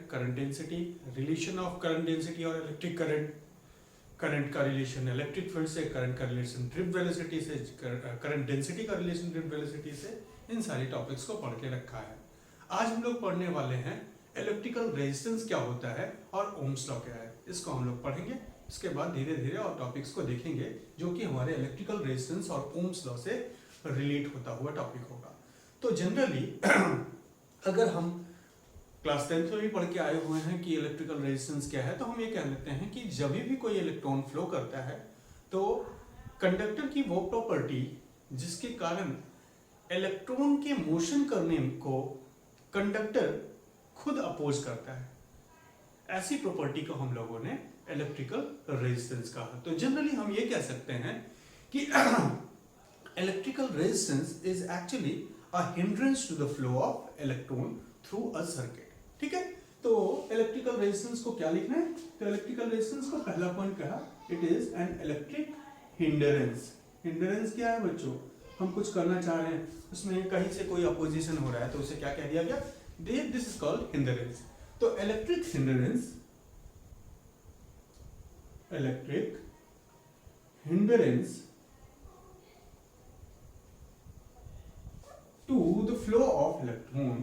Current density, relation of current density और electric current, current का relation electric field से, current का relation drift velocity से, current density का रिलेशन ड्रिफ्ट वेलोसिटी से, इन सारी टॉपिक्स को पढ़ के रखा है। आज हम लोग पढ़ने वाले हैं इलेक्ट्रिकल रेजिस्टेंस क्या होता है और ओम्स लॉ क्या है, इसको हम लोग पढ़ेंगे। इसके बाद धीरे धीरे और टॉपिक्स को देखेंगे जो कि हमारे इलेक्ट्रिकल रेजिस्टेंस और ओम्स लॉ से रिलेट होता हुआ टॉपिक होगा। तो जनरली अगर हम क्लास 10th में भी पढ़ के आए हुए हैं कि इलेक्ट्रिकल रेजिस्टेंस क्या है, तो हम ये कह लेते हैं कि जब भी कोई इलेक्ट्रॉन फ्लो करता है तो कंडक्टर की वो प्रॉपर्टी जिसके कारण इलेक्ट्रॉन के मोशन करने को कंडक्टर खुद अपोज करता है, ऐसी प्रॉपर्टी को हम लोगों ने इलेक्ट्रिकल रेजिस्टेंस कहा। तो जनरली हम ये कह सकते हैं कि electrical resistance is actually a hindrance to the flow of electron through a circuit. ठीक है, तो इलेक्ट्रिकल रेजिस्टेंस को क्या लिखना है? तो इलेक्ट्रिकल रेजिस्टेंस को पहला पॉइंट कहा, it is an electric hindrance. Hindrance क्या है बच्चों? हम कुछ करना चाह रहे हैं, उसमें कहीं से कोई अपोजिशन हो रहा है तो उसे क्या कह दिया गया? This is called hindrance. तो electric hindrance, electric hindrance to the flow of electron,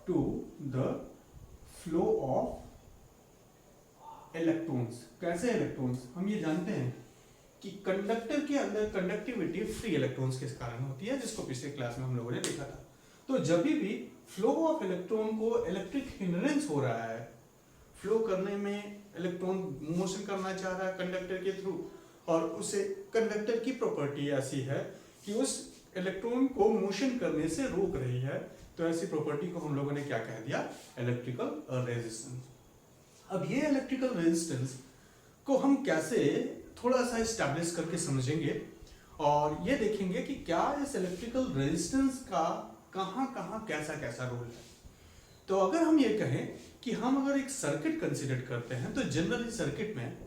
to the flow of electrons। कैसे इलेक्ट्रॉन्स? हम ये जानते हैं कि कंडक्टर के अंदर कंडक्टिविटी फ्री इलेक्ट्रॉन्स के कारण होती है, जिसको पिछले क्लास में हम लोगों ने देखा था। तो जब भी फ्लो ऑफ इलेक्ट्रॉन को इलेक्ट्रिक हिंडरेंस हो रहा है, फ्लो करने में इलेक्ट्रॉन मोशन करना चाह रहा है कंडक्टर के थ्रू, और उसे कंडक्टर की प्रॉपर्टी ऐसी है कि उस इलेक्ट्रॉन को मोशन करने से रोक रही है, तो ऐसी प्रॉपर्टी को हम लोगों ने क्या कह दिया? Electrical resistance. अब ये इलेक्ट्रिकल रेजिस्टेंस को हम कैसे थोड़ा सा एस्टैब्लिश करके समझेंगे और ये देखेंगे कि क्या इस इलेक्ट्रिकल रेजिस्टेंस का कहाँ कहाँ कैसा कैसा रोल है। तो अगर हम ये कहें कि हम अगर एक सर्किट कंसिडर करते हैं तो जनरली सर्किट में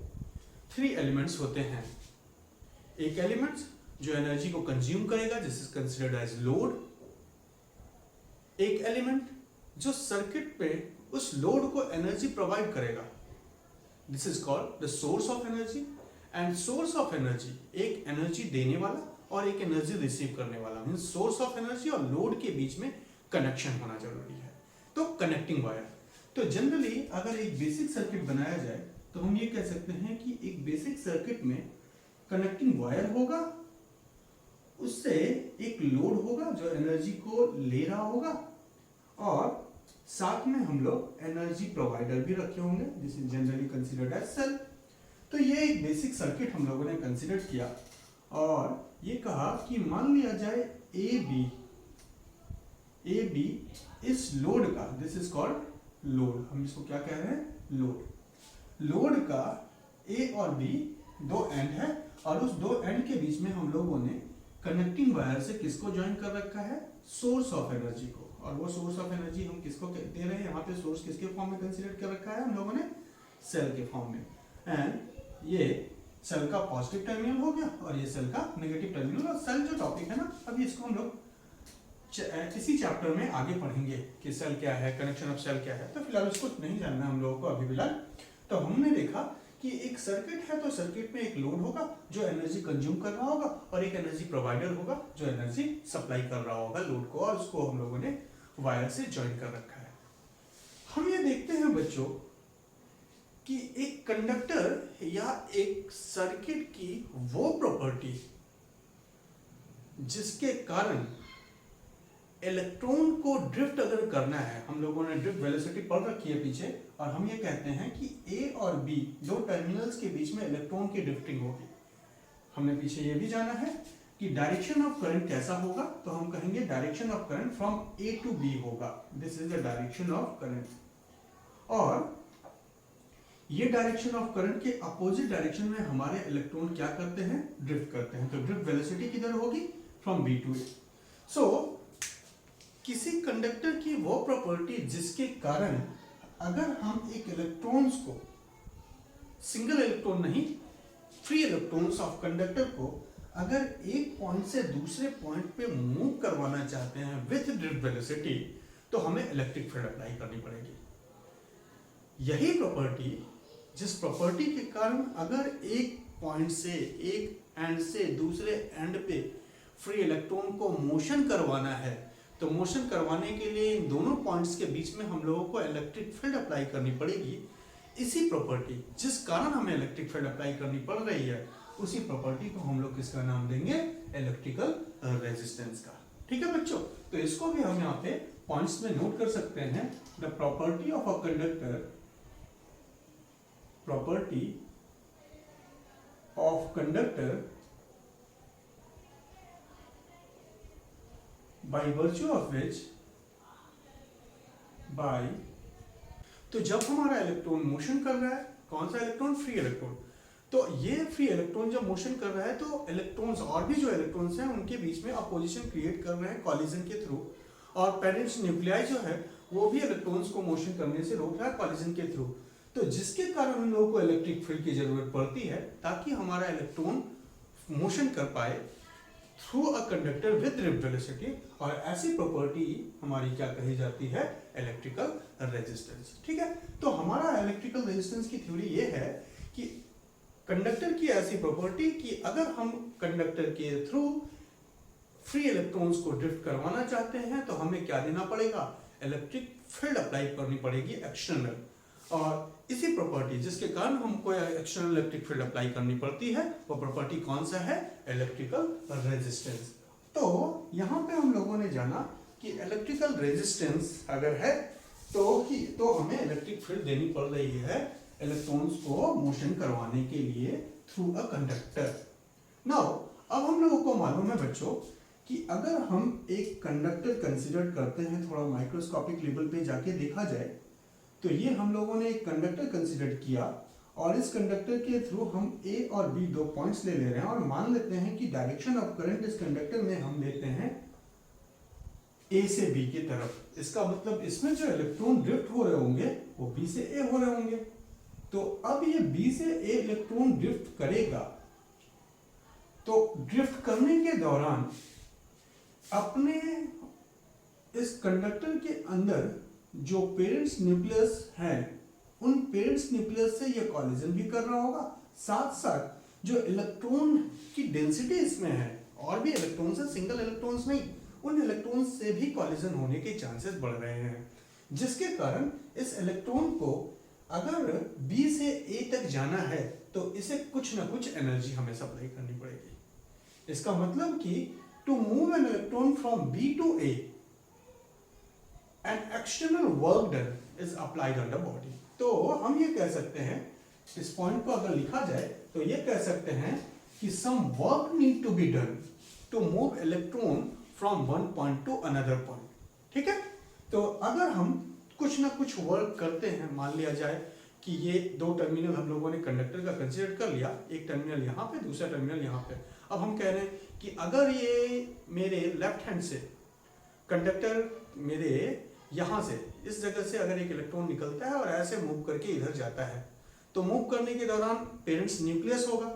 3 एलिमेंट्स होते हैं। एक एलिमेंट्स जो एनर्जी को कंज्यूम करेगा, this is considered as load. एक एलिमेंट जो सर्किट पे उस लोड को एनर्जी प्रोवाइड करेगा, this is called the source of energy. And source of energy, एक एनर्जी देने वाला और एक एनर्जी रिसीव करने वाला, मींस सोर्स ऑफ एनर्जी और लोड के बीच में कनेक्शन होना जरूरी है, तो कनेक्टिंग वायर। तो जनरली अगर एक बेसिक सर्किट बनाया जाए तो हम ये कह सकते हैं कि एक बेसिक सर्किट में कनेक्टिंग वायर होगा, उससे एक लोड होगा जो एनर्जी को ले रहा होगा, और साथ में हम लोग एनर्जी प्रोवाइडर भी रखे होंगे, this is generally considered as cell. तो ये एक बेसिक सर्किट हम लोगों ने कंसीडर किया और ये कहा कि मान लिया जाए ए बी इस लोड का, दिस इज कॉल्ड लोड, हम इसको क्या कह रहे हैं? लोड। लोड का ए और बी 2 एंड है, और उस 2 एंड के बीच में हम लोगों ने कनेक्टिंग वायर से किसको ज्वाइन कर रखा है? सोर्स ऑफ एनर्जी को। और वो सोर्स ऑफ एनर्जी हम किसको दे रहे हैं? यहाँ पे सोर्स किसके फॉर्म में कंसीडर कर रखा है हम लोगों ने? सेल के फॉर्म में। एंड ये सेल का पॉजिटिव टर्मिनल हो गया और ये सेल का नेगेटिव टर्मिनल। और सेल जो टॉपिक है ना, अभी इसको हम लोग इसी चैप्टर में आगे पढ़ेंगे कि सेल क्या है, कनेक्शन ऑफ सेल क्या है। तो फिलहाल उसको नहीं जानना हम लोगों को अभी फिलहाल। तो हमने देखा कि एक सर्किट है तो सर्किट में एक लोड होगा जो एनर्जी कंज्यूम कर रहा होगा, और एक एनर्जी प्रोवाइडर होगा जो एनर्जी सप्लाई कर रहा होगा लोड को, और उसको हम लोगों ने वायर से ज्वाइन कर रखा है। हम ये देखते हैं बच्चों कि एक कंडक्टर या एक सर्किट की वो प्रॉपर्टी जिसके कारण इलेक्ट्रॉन को ड्रिफ्ट अगर करना है, हम लोगों ने ड्रिफ्ट वेलोसिटी पढ़ रखी है पीछे, और हम ये कहते हैं कि ए और बी 2 टर्मिनल्स के बीच में इलेक्ट्रॉन की ड्रिफ्टिंग होगी। हमने पीछे ये भी जाना है कि डायरेक्शन ऑफ करंट कैसा होगा, तो हम कहेंगे direction of current from A to B होगा, this is the direction of current. और ये डायरेक्शन ऑफ करंट के अपोजिट डायरेक्शन में हमारे इलेक्ट्रॉन क्या करते हैं? ड्रिफ्ट करते हैं। तो ड्रिफ्ट वेलोसिटी किधर होगी? फ्रॉम बी टू ए। सो किसी कंडक्टर की वो प्रॉपर्टी जिसके कारण अगर हम एक इलेक्ट्रॉन्स को, सिंगल इलेक्ट्रॉन नहीं, फ्री इलेक्ट्रॉन्स ऑफ कंडक्टर को अगर एक पॉइंट से दूसरे पॉइंट पे मूव करवाना चाहते हैं विथ ड्रिफ्ट वेलोसिटी, तो हमें इलेक्ट्रिक फील्ड अप्लाई करनी पड़ेगी। यही प्रॉपर्टी, जिस प्रॉपर्टी के कारण अगर एक पॉइंट से, एक एंड से दूसरे एंड पे फ्री इलेक्ट्रॉन को मोशन करवाना है, तो मोशन करवाने के लिए इन दोनों पॉइंट्स के बीच में हम लोगों को इलेक्ट्रिक फील्ड अप्लाई करनी पड़ेगी। इसी प्रॉपर्टी, जिस कारण हमें इलेक्ट्रिक फील्ड अप्लाई करनी पड़ रही है, उसी प्रॉपर्टी को हम लोग किसका नाम देंगे? इलेक्ट्रिकल रेजिस्टेंस का। ठीक है बच्चों, तो इसको भी हम यहाँ पे पॉइंट्स में नोट कर सकते हैं। The property of a conductor, property of conductor by virtue of which, by, तो जब हमारा इलेक्ट्रॉन मोशन कर रहा है, कौन सा इलेक्ट्रॉन? Free electron. तो ये फ्री इलेक्ट्रॉन जब मोशन कर रहा है तो इलेक्ट्रॉन्स, और भी जो इलेक्ट्रॉन्स हैं उनके बीच में अपोजिशन क्रिएट कर रहे हैं कॉलिजन के थ्रू, और पेरेंट्स न्यूक्लियाई जो है वो भी इलेक्ट्रॉन्स को मोशन करने से रोक रहा है कॉलिजन के थ्रू। तो जिसके कारण हम लोगों को इलेक्ट्रिक फील्ड की जरूरत पड़ती है ताकि हमारा इलेक्ट्रॉन मोशन कर पाए through a conductor with drift velocity, और ऐसी प्रॉपर्टी हमारी क्या कही जाती है? Electrical resistance. ठीक है, तो हमारा इलेक्ट्रिकल रेजिस्टेंस की थ्योरी ये है कि कंडक्टर की ऐसी प्रॉपर्टी कि अगर हम कंडक्टर के थ्रू फ्री इलेक्ट्रॉन्स को ड्रिफ्ट करवाना चाहते हैं तो हमें क्या देना पड़ेगा? इलेक्ट्रिक फील्ड अप्लाई करनी पड़ेगी एक्सटर्नल, और इसी प्रॉपर्टी जिसके कारण हमको एक्सटर्नल इलेक्ट्रिक फील्ड अप्लाई करनी पड़ती है, वो प्रॉपर्टी कौन सा है? Electrical resistance. तो यहाँ पे हम लोगों ने जाना कि इलेक्ट्रिकल रेजिस्टेंस अगर है तो हमें इलेक्ट्रिक फील्ड देनी पड़ रही है इलेक्ट्रॉन्स को मोशन करवाने के लिए थ्रू अ कंडक्टर। नाउ अब हम लोगों को मालूम है बच्चों कि अगर हम एक कंडक्टर कंसीडर करते हैं, थोड़ा माइक्रोस्कोपिक लेवल पे जाके देखा जाए, तो ये हम लोगों ने एक कंडक्टर कंसीडर किया और इस कंडक्टर के थ्रू हम ए और बी दो पॉइंट्स ले रहे हैं और मान लेते हैं कि डायरेक्शन ऑफ करंट इस कंडक्टर में हम लेते हैं ए से बी की तरफ। इसका मतलब इसमें जो इलेक्ट्रॉन ड्रिफ्ट हो रहे होंगे वो बी से ए हो रहे होंगे। तो अब ये बी से ए इलेक्ट्रॉन ड्रिफ्ट करेगा, तो ड्रिफ्ट करने के दौरान अपने इस कंडक्टर के अंदर जो पेरेंट्स न्यूक्लियस है, उन पेरेंट्स न्यूक्लियस से ये कॉलिजन भी कर रहा होगा, साथ साथ जो इलेक्ट्रॉन की डेंसिटी इसमें है, और भी इलेक्ट्रॉन्स है, सिंगल इलेक्ट्रॉन्स नहीं, उन इलेक्ट्रॉन्स से भी कॉलिजन होने के चांसेस बढ़ रहे हैं, जिसके कारण इस इलेक्ट्रॉन को अगर बी से ए तक जाना है तो इसे कुछ ना कुछ एनर्जी हमें सप्लाई करनी पड़ेगी। इसका मतलब कि to move an electron from B to A an external work done is applied on the body. तो हम ये कह सकते हैं, इस पॉइंट को अगर लिखा जाए तो ये कह सकते हैं कि some work need to be done to move electron from one point to another point. ठीक है, तो अगर हम कुछ ना कुछ वर्क करते हैं, मान लिया जाए कि ये दो टर्मिनल हम लोगों ने कंडक्टर का कंसीडर कर लिया, एक टर्मिनल यहाँ पे, दूसरा टर्मिनल यहाँ पे। अब हम कह रहे हैं कि अगर ये मेरे लेफ्ट हैंड से कंडक्टर मेरे यहाँ से इस जगह से अगर एक इलेक्ट्रॉन निकलता है और ऐसे मूव करके इधर जाता है, तो मूव करने के दौरान पेरेंट्स न्यूक्लियस होगा,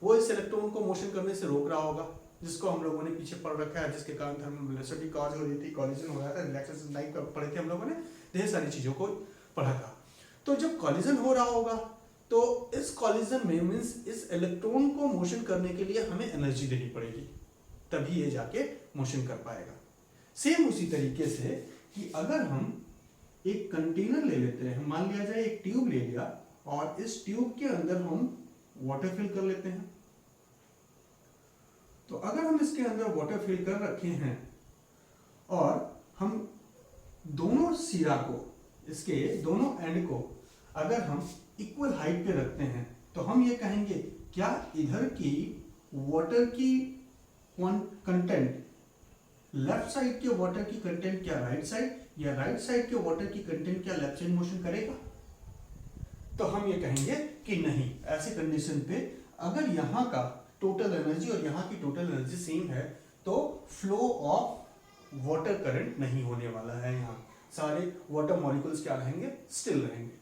वो इस इलेक्ट्रॉन को मोशन करने से रोक रहा होगा, जिसको हम लोगों ने पीछे पढ़ रखा है, जिसके कारण थर्मल वेलोसिटी कॉज हो रही थी, कॉलिजन हो रहा था, रिलैक्सेशन टाइप पढ़े थे हम लोगों ने, ढेर सारी चीजों को पढ़ा था। तो जब कॉलिजन हो रहा होगा तो इस कॉलिजन में मींस इस इलेक्ट्रॉन को मोशन करने के लिए हमें एनर्जी देनी पड़ेगी, तभी ये जाके मोशन कर पाएगा। सेम उसी तरीके से कि अगर हम एक कंटेनर ले लेते हैं, मान लिया जाए एक ट्यूब ले लिया और इस ट्यूब के अंदर हम वाटर फिल कर लेते हैं, तो अगर हम इसके अंदर वाटर फिल कर रखे हैं और हम दोनों सिरा को, इसके दोनों एंड को अगर हम इक्वल हाइट पे रखते हैं, तो हम ये कहेंगे क्या इधर की वाटर की कंटेंट, लेफ्ट साइड के वाटर की कंटेंट क्या राइट साइड, या राइट साइड के वाटर की कंटेंट क्या लेफ्ट साइड मोशन करेगा? तो हम ये कहेंगे कि नहीं। ऐसे कंडीशन पे अगर यहाँ का टोटल एनर्जी और यहाँ की टोटल एनर्जी सेम है तो फ्लो ऑफ वाटर करंट नहीं होने वाला है, यहाँ सारे वाटर मॉलिक्यूल्स क्या रहेंगे? स्टिल रहेंगे।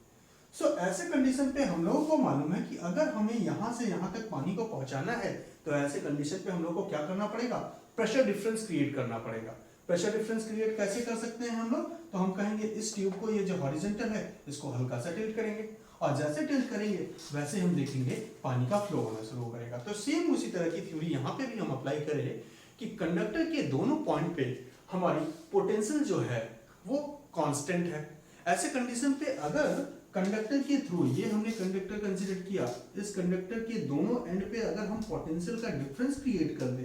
सो ऐसे कंडीशन पे हम लोगों को मालूम है कि अगर हमें यहाँ से यहाँ तक पानी को पहुंचाना है तो ऐसे कंडीशन पे हम लोगों को क्या करना पड़ेगा? प्रेशर डिफरेंस क्रिएट करना पड़ेगा। प्रेशर डिफरेंस क्रिएट कैसे कर सकते हैं हम लोग, तो हम कहेंगे इस ट्यूब को, ये जो हॉरिजॉन्टल है इसको हल्का सा टिल्ट करेंगे, और जैसे टिल्ट करेंगे वैसे हम देखेंगे पानी का फ्लो होना शुरू करेगा। तो सेम उसी तरह की थ्योरी यहाँ पे भी हम अप्लाई करें कि कंडक्टर के दोनों पॉइंट पे हमारी पोटेंशियल जो है वो कांस्टेंट है। ऐसे कंडीशन पे अगर कंडक्टर के थ्रू, ये हमने कंडक्टर कंसीडर किया, इस कंडक्टर के दोनों एंड पे अगर हम पोटेंशियल का डिफरेंस क्रिएट कर दे,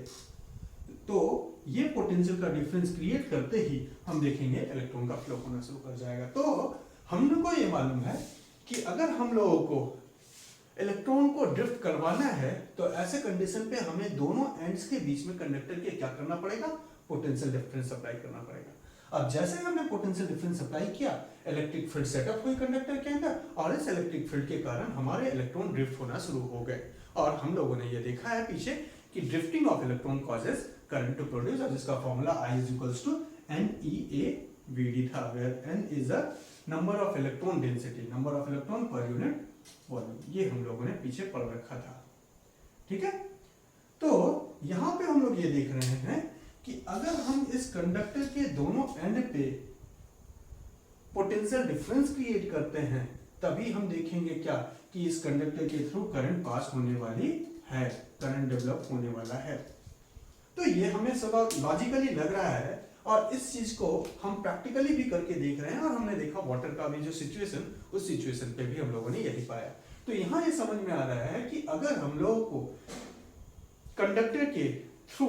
तो ये पोटेंशियल का डिफरेंस क्रिएट करते ही हम देखेंगे इलेक्ट्रॉन का फ्लो होना शुरू कर जाएगा। तो हम लोग को ये मालूम है कि अगर हम लोगों को इलेक्ट्रॉन को ड्रिफ्ट करवाना है तो ऐसे कंडीशन पे हमें दोनों एंड्स के बीच में कंडक्टर के क्या करना पड़ेगा, पोटेंशियल डिफरेंस अप्लाई करना पड़ेगा। अब जैसे हमने पोटेंशियल डिफरेंस अप्लाई किया, इलेक्ट्रिक फील्ड सेटअप हुई कंडक्टर के अंदर, और इस इलेक्ट्रिक फील्ड के कारण हमारे इलेक्ट्रॉन ड्रिफ्ट होना शुरू हो गए। और हम लोगों ने ये देखा है पीछे कि drifting of electron causes current to produce, और जिसका फॉर्मूला I = NeAVD था, where N is a number of electron density, number of electron per unit volume, ये हम लोगों ने पीछे पढ़ रखा था। ठीक है, तो यहां पे हम लोग ये देख रहे हैं कि अगर हम इस कंडक्टर के दोनों एंड पे पोटेंशियल डिफरेंस क्रिएट करते हैं, तभी हम देखेंगे क्या कि इस कंडक्टर के थ्रू करंट पास होने वाली है, करंट डेवलप होने वाला है। तो ये हमें सब लॉजिकली लग रहा है, और इस चीज को हम प्रैक्टिकली भी करके देख रहे हैं, और हमने देखा वाटर का भी जो सिचुएशन, उस सिचुएशन पे भी हम लोगों ने यही पाया। तो यहाँ ये समझ में आ रहा है कि अगर हम लोगों को कंडक्टर के थ्रू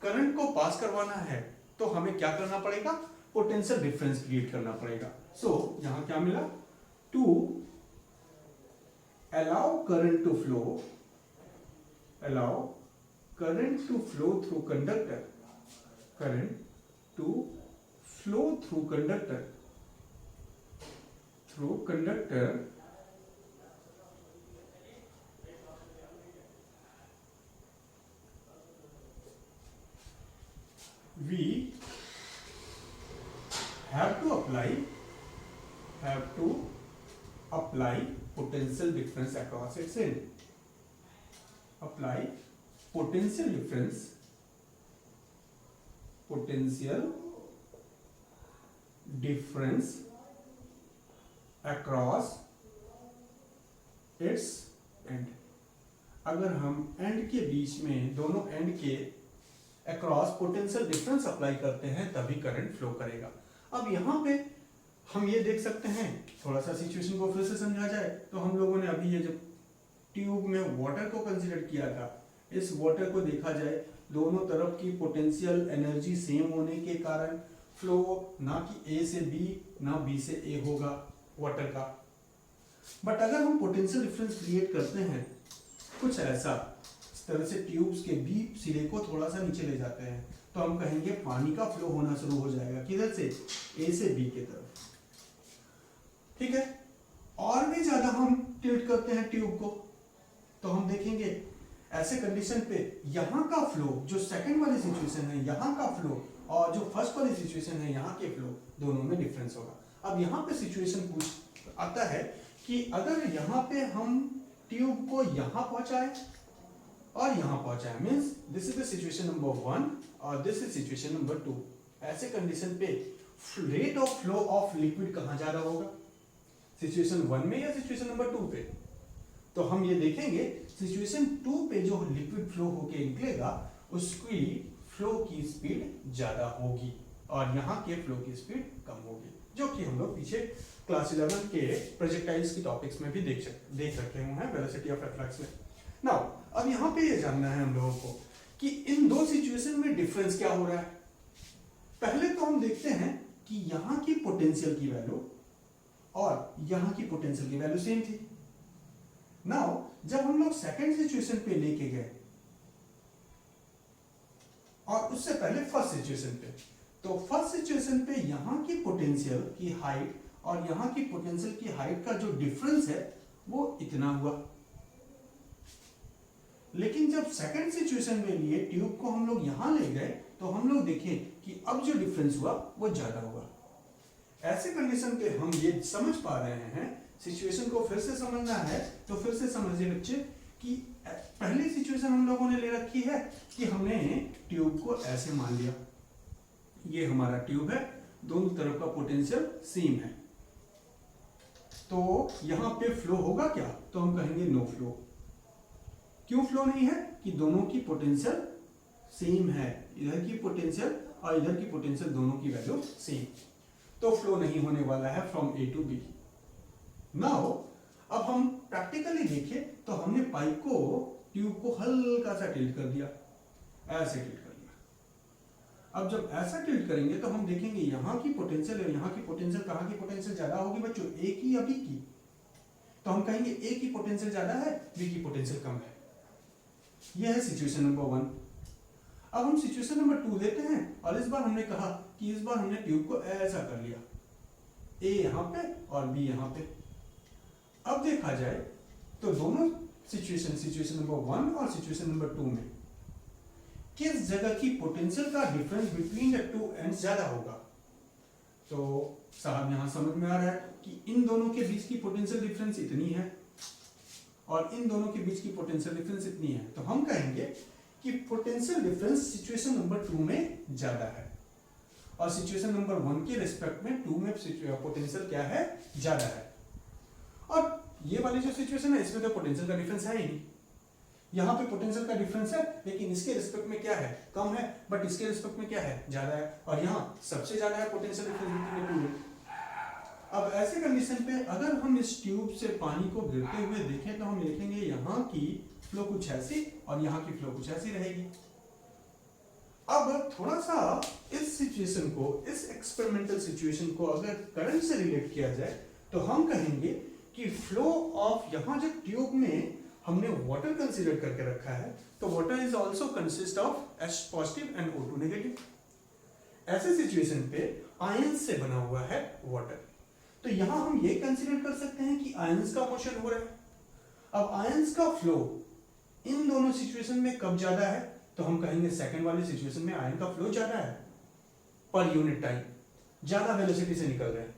करंट को पास करवाना है तो हमें क्या करना पड़ेगा, पोटेंशियल डिफरेंस क्रिएट करना पड़ेगा। सो यहाँ क्या मिला, to allow current to flow, allow current to flow through conductor, current to flow through conductor, through conductor, we have to apply potential difference across its end, apply potential difference across its end। अगर हम and के बीच में, दोनों and के across potential difference apply करते हैं तभी करंट फ्लो करेगा। अब यहाँ पे हम ये देख सकते हैं, थोड़ा सा सिचुएशन को फिर से समझा जाए तो हम लोगों ने अभी ये जो ट्यूब में वाटर को कंसीडर किया था, इस वाटर को देखा जाए, दोनों तरफ की पोटेंशियल एनर्जी सेम होने के कारण फ्लो ना कि A से B ना B से A होगा वाटर का। बट अगर हम पोटेंशियल डिफरेंस क्रिएट करते हैं कुछ ऐसा, इस तरह से ट्यूब्स के बी सिरे को थोड़ा सा नीचे ले जाते हैं, तो हम कहेंगे पानी का फ्लो होना शुरू हो जाएगा, किधर से, A से B की तरफ। ठीक है, और भी ज्यादा हम टिल्ट करते हैं ट्यूब को, तो हम देखेंगे ऐसे कंडीशन पे यहाँ का फ्लो, जो सेकंड वाली सिचुएशन है यहाँ का फ्लो, और जो फर्स्ट वाली सिचुएशन है यहाँ के फ्लो, दोनों में डिफरेंस होगा। अब यहाँ पे सिचुएशन पूछ आता है कि अगर यहाँ पे हम ट्यूब को यहाँ पहुंचाए और यहाँ पहुंचाए, means this is the situation number 1 और दिस इज सिचुएशन नंबर 2। ऐसे कंडीशन पे rate of flow of liquid कहाँ ज्यादा होगा, सिचुएशन 1 में या सिचुएशन नंबर 2 पे? तो हम ये देखेंगे सिचुएशन 2 पे जो लिक्विड फ्लो होके निकलेगा उसकी फ्लो की स्पीड ज्यादा होगी और यहाँ के फ्लो की स्पीड कम होगी, जो कि हम लोग पीछे क्लास 11 के प्रोजेक्टाइल्स की टॉपिक्स में भी देख रखे हुए हैं, वेलोसिटी ऑफ रिफ्लेक्स में। नाउ अब यहाँ पे ये जानना है हम लोगों को कि इन दो सिचुएशन में डिफरेंस क्या हो रहा है। पहले तो हम देखते हैं कि यहाँ की पोटेंशियल की वैल्यू और यहाँ की पोटेंशियल की वैल्यू सेम थी। नाउ जब हम लोग सेकेंड सिचुएशन पे लेके गए और उससे पहले फर्स्ट सिचुएशन पे, तो फर्स्ट सिचुएशन पे यहाँ की पोटेंशियल की हाइट और यहाँ की पोटेंशियल की हाइट का जो डिफरेंस है वो इतना हुआ। लेकिन जब सेकंड सिचुएशन में लिए ट्यूब को हम लोग यहाँ ले गए तो हम लोग देखें कि अब जो डिफरेंस हुआ वो ज्यादा हुआ। ऐसे कंडीशन पे हम ये समझ पा रहे हैं, सिचुएशन को फिर से समझना है तो फिर से समझिए बच्चे कि पहली सिचुएशन हम लोगों ने ले रखी है कि हमने ट्यूब को ऐसे मान लिया, ये हमारा ट्यूब है, दोनों तरफ का पोटेंशियल सेम है, तो यहां पे फ्लो होगा क्या? तो हम कहेंगे नो फ्लो। क्यों फ्लो नहीं है? कि दोनों की पोटेंशियल सेम है, इधर की पोटेंशियल और इधर की पोटेंशियल दोनों की वैल्यू सेम, तो फ्लो नहीं होने वाला है from A to B. Now अब हम प्रैक्टिकली देखें तो हमने पाइप को, ट्यूब को हल्का सा टिल्ट कर दिया, ऐसे टिल्ट कर दिया। अब जब ऐसा टिल्ट करेंगे तो हम देखेंगे यहाँ की पोटेंशियल और यहाँ की पोटेंशियल, कहाँ की पोटेंशियल ज्यादा होगी बच्चों? ए की या बी की? तो हम कहेंगे ए की पोटेंशियल ज्यादा है, बी की पोटेंशियल कम है। यह है सिचुएशन नंबर 1। अब हम सिचुएशन नंबर 2 लेते हैं और इस बार हमने कहा कि इस बार हमने ट्यूब को ऐसा कर लिया, ए यहाँ पे और बी यहाँ पे। अब देखा जाए तो दोनों सिचुएशन नंबर 1 और सिचुएशन नंबर 2 में किस जगह की पोटेंशियल का difference between the two ends ज्यादा होगा? तो साहब यहां समझ में आ रहा है कि इन दोनों के बीच की पोटेंशियल डिफरेंस इतनी है और इन दोनों के बीच की पोटेंशियल डिफरेंस इतनी है, तो हम कहेंगे कि पोटेंशियल डिफरेंस सिचुएशन नंबर 2 में ज्यादा है और सिचुएशन नंबर 1 के रिस्पेक्ट में 2 में पोटेंशियल क्या है? ज्यादा है। और ये वाली जो सिचुएशन है इसमें तो पोटेंशियल का डिफरेंस है ही नहीं, यहाँ पे पोटेंशियल का डिफरेंस है लेकिन इसके रिस्पेक्ट में क्या है? कम है, बट इसके रिस्पेक्ट में क्या है? ज्यादा है, और यहाँ सबसे ज्यादा है पोटेंशियल डिफरेंस। अब ऐसे कंडीशन पे अगर हम इस ट्यूब से पानी को गिरते हुए देखें तो हम लिखेंगे यहाँ की फ्लो कुछ ऐसी और यहाँ की फ्लो कुछ ऐसी रहेगी। अब थोड़ा सा इस सिचुएशन को, इस एक्सपेरिमेंटल सिचुएशन को अगर करंट से रिलेट किया जाए तो हम कहेंगे कि फ्लो ऑफ, यहाँ जो ट्यूब में हमने वाटर कंसीडर करके रखा है, तो water is also consist of H positive and O2 negative. ऐसे सिचुएशन पे आयंस से बना हुआ है वाटर, तो यहां हम ये कंसीडर कर सकते हैं कि आयंस का मोशन हो रहा है। अब आयंस का फ्लो इन दोनों सिचुएशन में कब ज्यादा है? तो हम कहेंगे सेकंड वाली सिचुएशन में आयन का फ्लो ज्यादा है पर यूनिट टाइम, ज्यादा वेलोसिटी से निकल रहा है।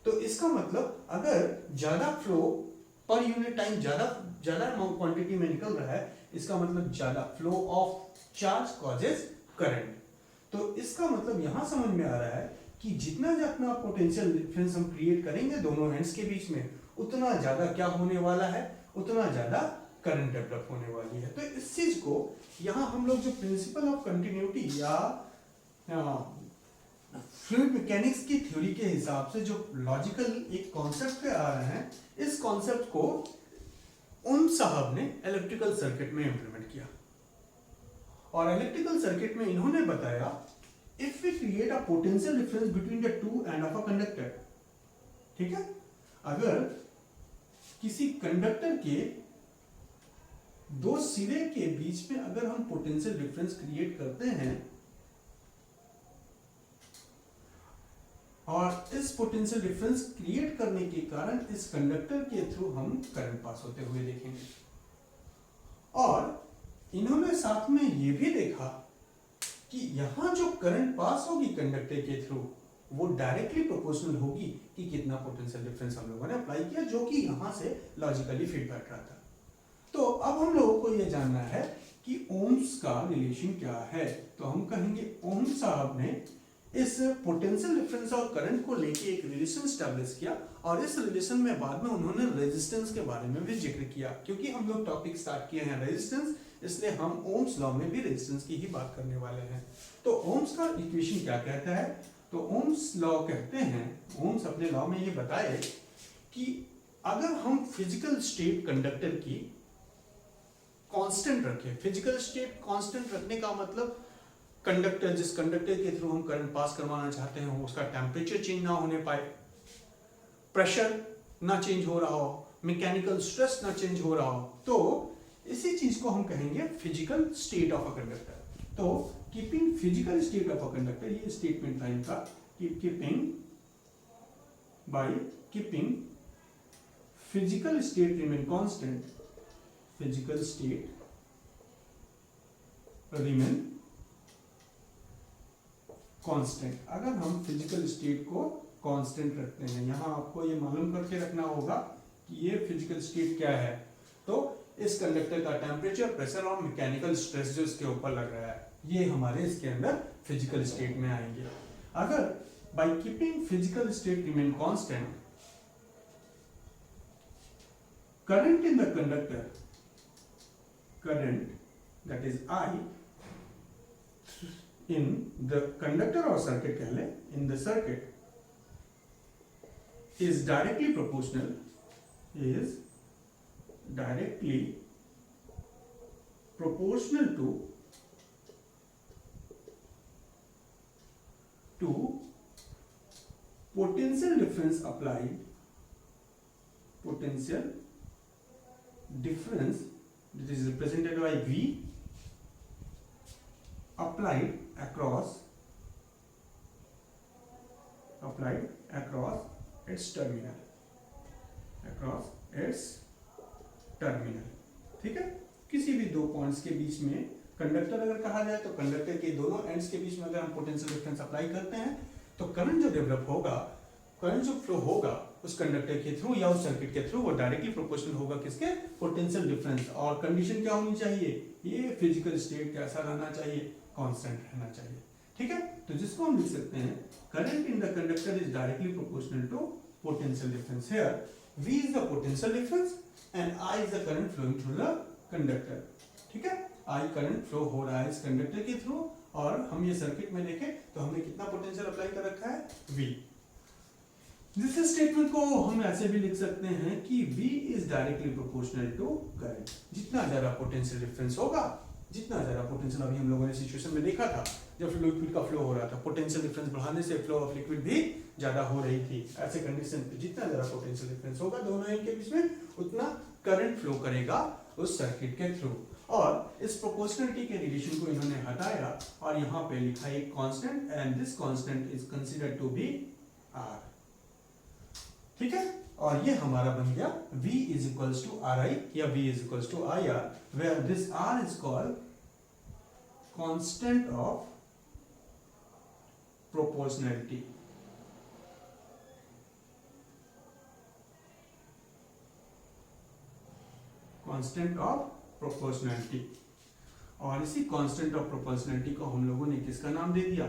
तो इसका मतलब अगर ज्यादा फ्लो पर यूनिट टाइम ज्यादा क्वांटिटी में निकल रहा है, इसका मतलब ज्यादा flow of charge causes current. तो इसका मतलब यहां समझ में आ रहा है कि जितना जितना पोटेंशियल डिफरेंस हम क्रिएट करेंगे दोनों एंड्स के बीच में, उतना ज्यादा क्या होने वाला है? उतना ज्यादा करंट डेवलप होने वाली है। तो इस चीज को यहां हम लोग जो प्रिंसिपल ऑफ कंटिन्यूटी या फ्लूइड मैकेनिक्स की थ्योरी के हिसाब से जो लॉजिकल एक कॉन्सेप्ट पे आ रहे हैं, इस कॉन्सेप्ट को ओम्स साहब ने इलेक्ट्रिकल सर्किट में इंप्लीमेंट किया। और इलेक्ट्रिकल सर्किट में इन्होंने बताया if we create a potential difference between the two end of a conductor, ठीक है, अगर किसी कंडक्टर के दो सिरे के बीच में अगर हम पोटेंशियल डिफरेंस क्रिएट करते हैं और इस पोटेंशियल डिफरेंस क्रिएट करने के कारण इस कंडक्टर के थ्रू हम करंट पास होते हुए देखेंगे। और इन्होंने साथ में ये भी देखा कि यहां जो करंट पास होगी कंडक्टर के थ्रू वो डायरेक्टली प्रोपोर्शनल होगी कि कितना पोटेंशियल डिफरेंस हम लोगों ने अप्लाई किया, जो कि यहां से लॉजिकली फिट बैठ रहा था। तो अब हम लोगों को यह जानना है कि ओम्स का रिलेशन क्या है। तो हम कहेंगे ओम्स साहब ने इस पोटेंशियल डिफरेंस और करंट को लेके एक रिलेशन स्टैब्लिश किया और इस रिलेशन में बाद में उन्होंने रेजिस्टेंस के बारे में भी जिक्र किया। क्योंकि हम लोग टॉपिक स्टार्ट किए हैं रेजिस्टेंस, इसलिए हम ओम्स लॉ में भी रेजिस्टेंस की ही बात करने वाले हैं। तो ओम्स का इक्वेशन क्या कहता है? तो ओम्स लॉ कहते हैं, ओम्स अपने लॉ में ये बताए कि अगर हम फिजिकल स्टेट कंडक्टर की कांस्टेंट रखें, फिजिकल स्टेट कांस्टेंट रखने का मतलब कंडक्टर, जिस कंडक्टर के थ्रू हम करंट पास करवाना चाहते हैं उसका टेम्परेचर चेंज ना होने पाए, प्रेशर ना चेंज हो रहा हो, मैकेनिकल स्ट्रेस ना चेंज हो रहा हो, तो इसी चीज को हम कहेंगे physical state of a conductor. तो keeping physical state of a conductor, ये स्टेटमेंट था इनका, keeping physical state remain constant, physical state remain constant. अगर हम फिजिकल स्टेट को कांस्टेंट रखते हैं, यहां आपको ये मालूम करके रखना होगा कि ये फिजिकल स्टेट क्या है। तो इस कंडक्टर का टेम्परेचर, प्रेशर और मैकेनिकल स्ट्रेस जो इसके ऊपर लग रहा है, ये हमारे इसके अंदर फिजिकल स्टेट में आएंगे। अगर by keeping physical state remain constant, current in the conductor, current that is I in the conductor or circuit कह ले, in the circuit is directly proportional to potential difference applied, potential difference that is represented by V applied across its terminal, ठीक है। किसी भी दो points के बीच में कंडक्टर अगर कहा जाए तो कंडक्टर के दोनों एंड्स के बीच में अगर हम पोटेंशियल डिफरेंस अप्लाई करते हैं तो करंट जो डेवलप होगा, करंट जो फ्लो होगा उस कंडक्टर के थ्रू या उस सर्किट के थ्रू, वो डायरेक्टली प्रोपोर्शनल होगा किसके, पोटेंशियल डिफरेंस। और कंडीशन क्या होनी चाहिए, ये फिजिकल स्टेट कैसा रहना चाहिए, कांस्टेंट रहना चाहिए, ठीक है। तो जिसको हम लिख सकते हैं current in the conductor is directly proportional to potential difference. Here V is the potential difference and I is the current flowing through the conductor, ठीक है। I करंट फ्लो हो रहा है इस कंडक्टर के थ्रू, और हम ये सर्किट में देखें तो हमने कितना पोटेंशियल अप्लाई कर रखा है, V। दिस स्टेटमेंट को हम ऐसे भी लिख सकते हैं कि V is directly proportional to current। जितना ज्यादा पोटेंशियल डिफरेंस होगा, जितना ज्यादा पोटेंशियल, अभी हम लोगों ने सिचुएशन में देखा था जब लिक्विड का फ्लो हो रहा था, पोटेंशियल डिफरेंस बढ़ाने से फ्लो ऑफ लिक्विड भी ज्यादा हो रही थी। ऐसे कंडीशन पे जितना ज्यादा पोटेंशियल डिफरेंस होगा दोनों एंड के बीच में, उतना करंट फ्लो करेगा उस सर्किट के थ्रू। और इस प्रोपोर्शनलिटी के रिलेशन को इन्होंने हटाया और यहाँ पे लिखा है constant, and this constant is considered to be R, ठीक है। और ये हमारा बन गया V is equals to RI या V is equals to IR, where this R is called constant of proportionality। Constant of proportionality. और इसी कांस्टेंट ऑफ प्रोपोर्शनैलिटी को हम लोगों ने किसका नाम दे दिया,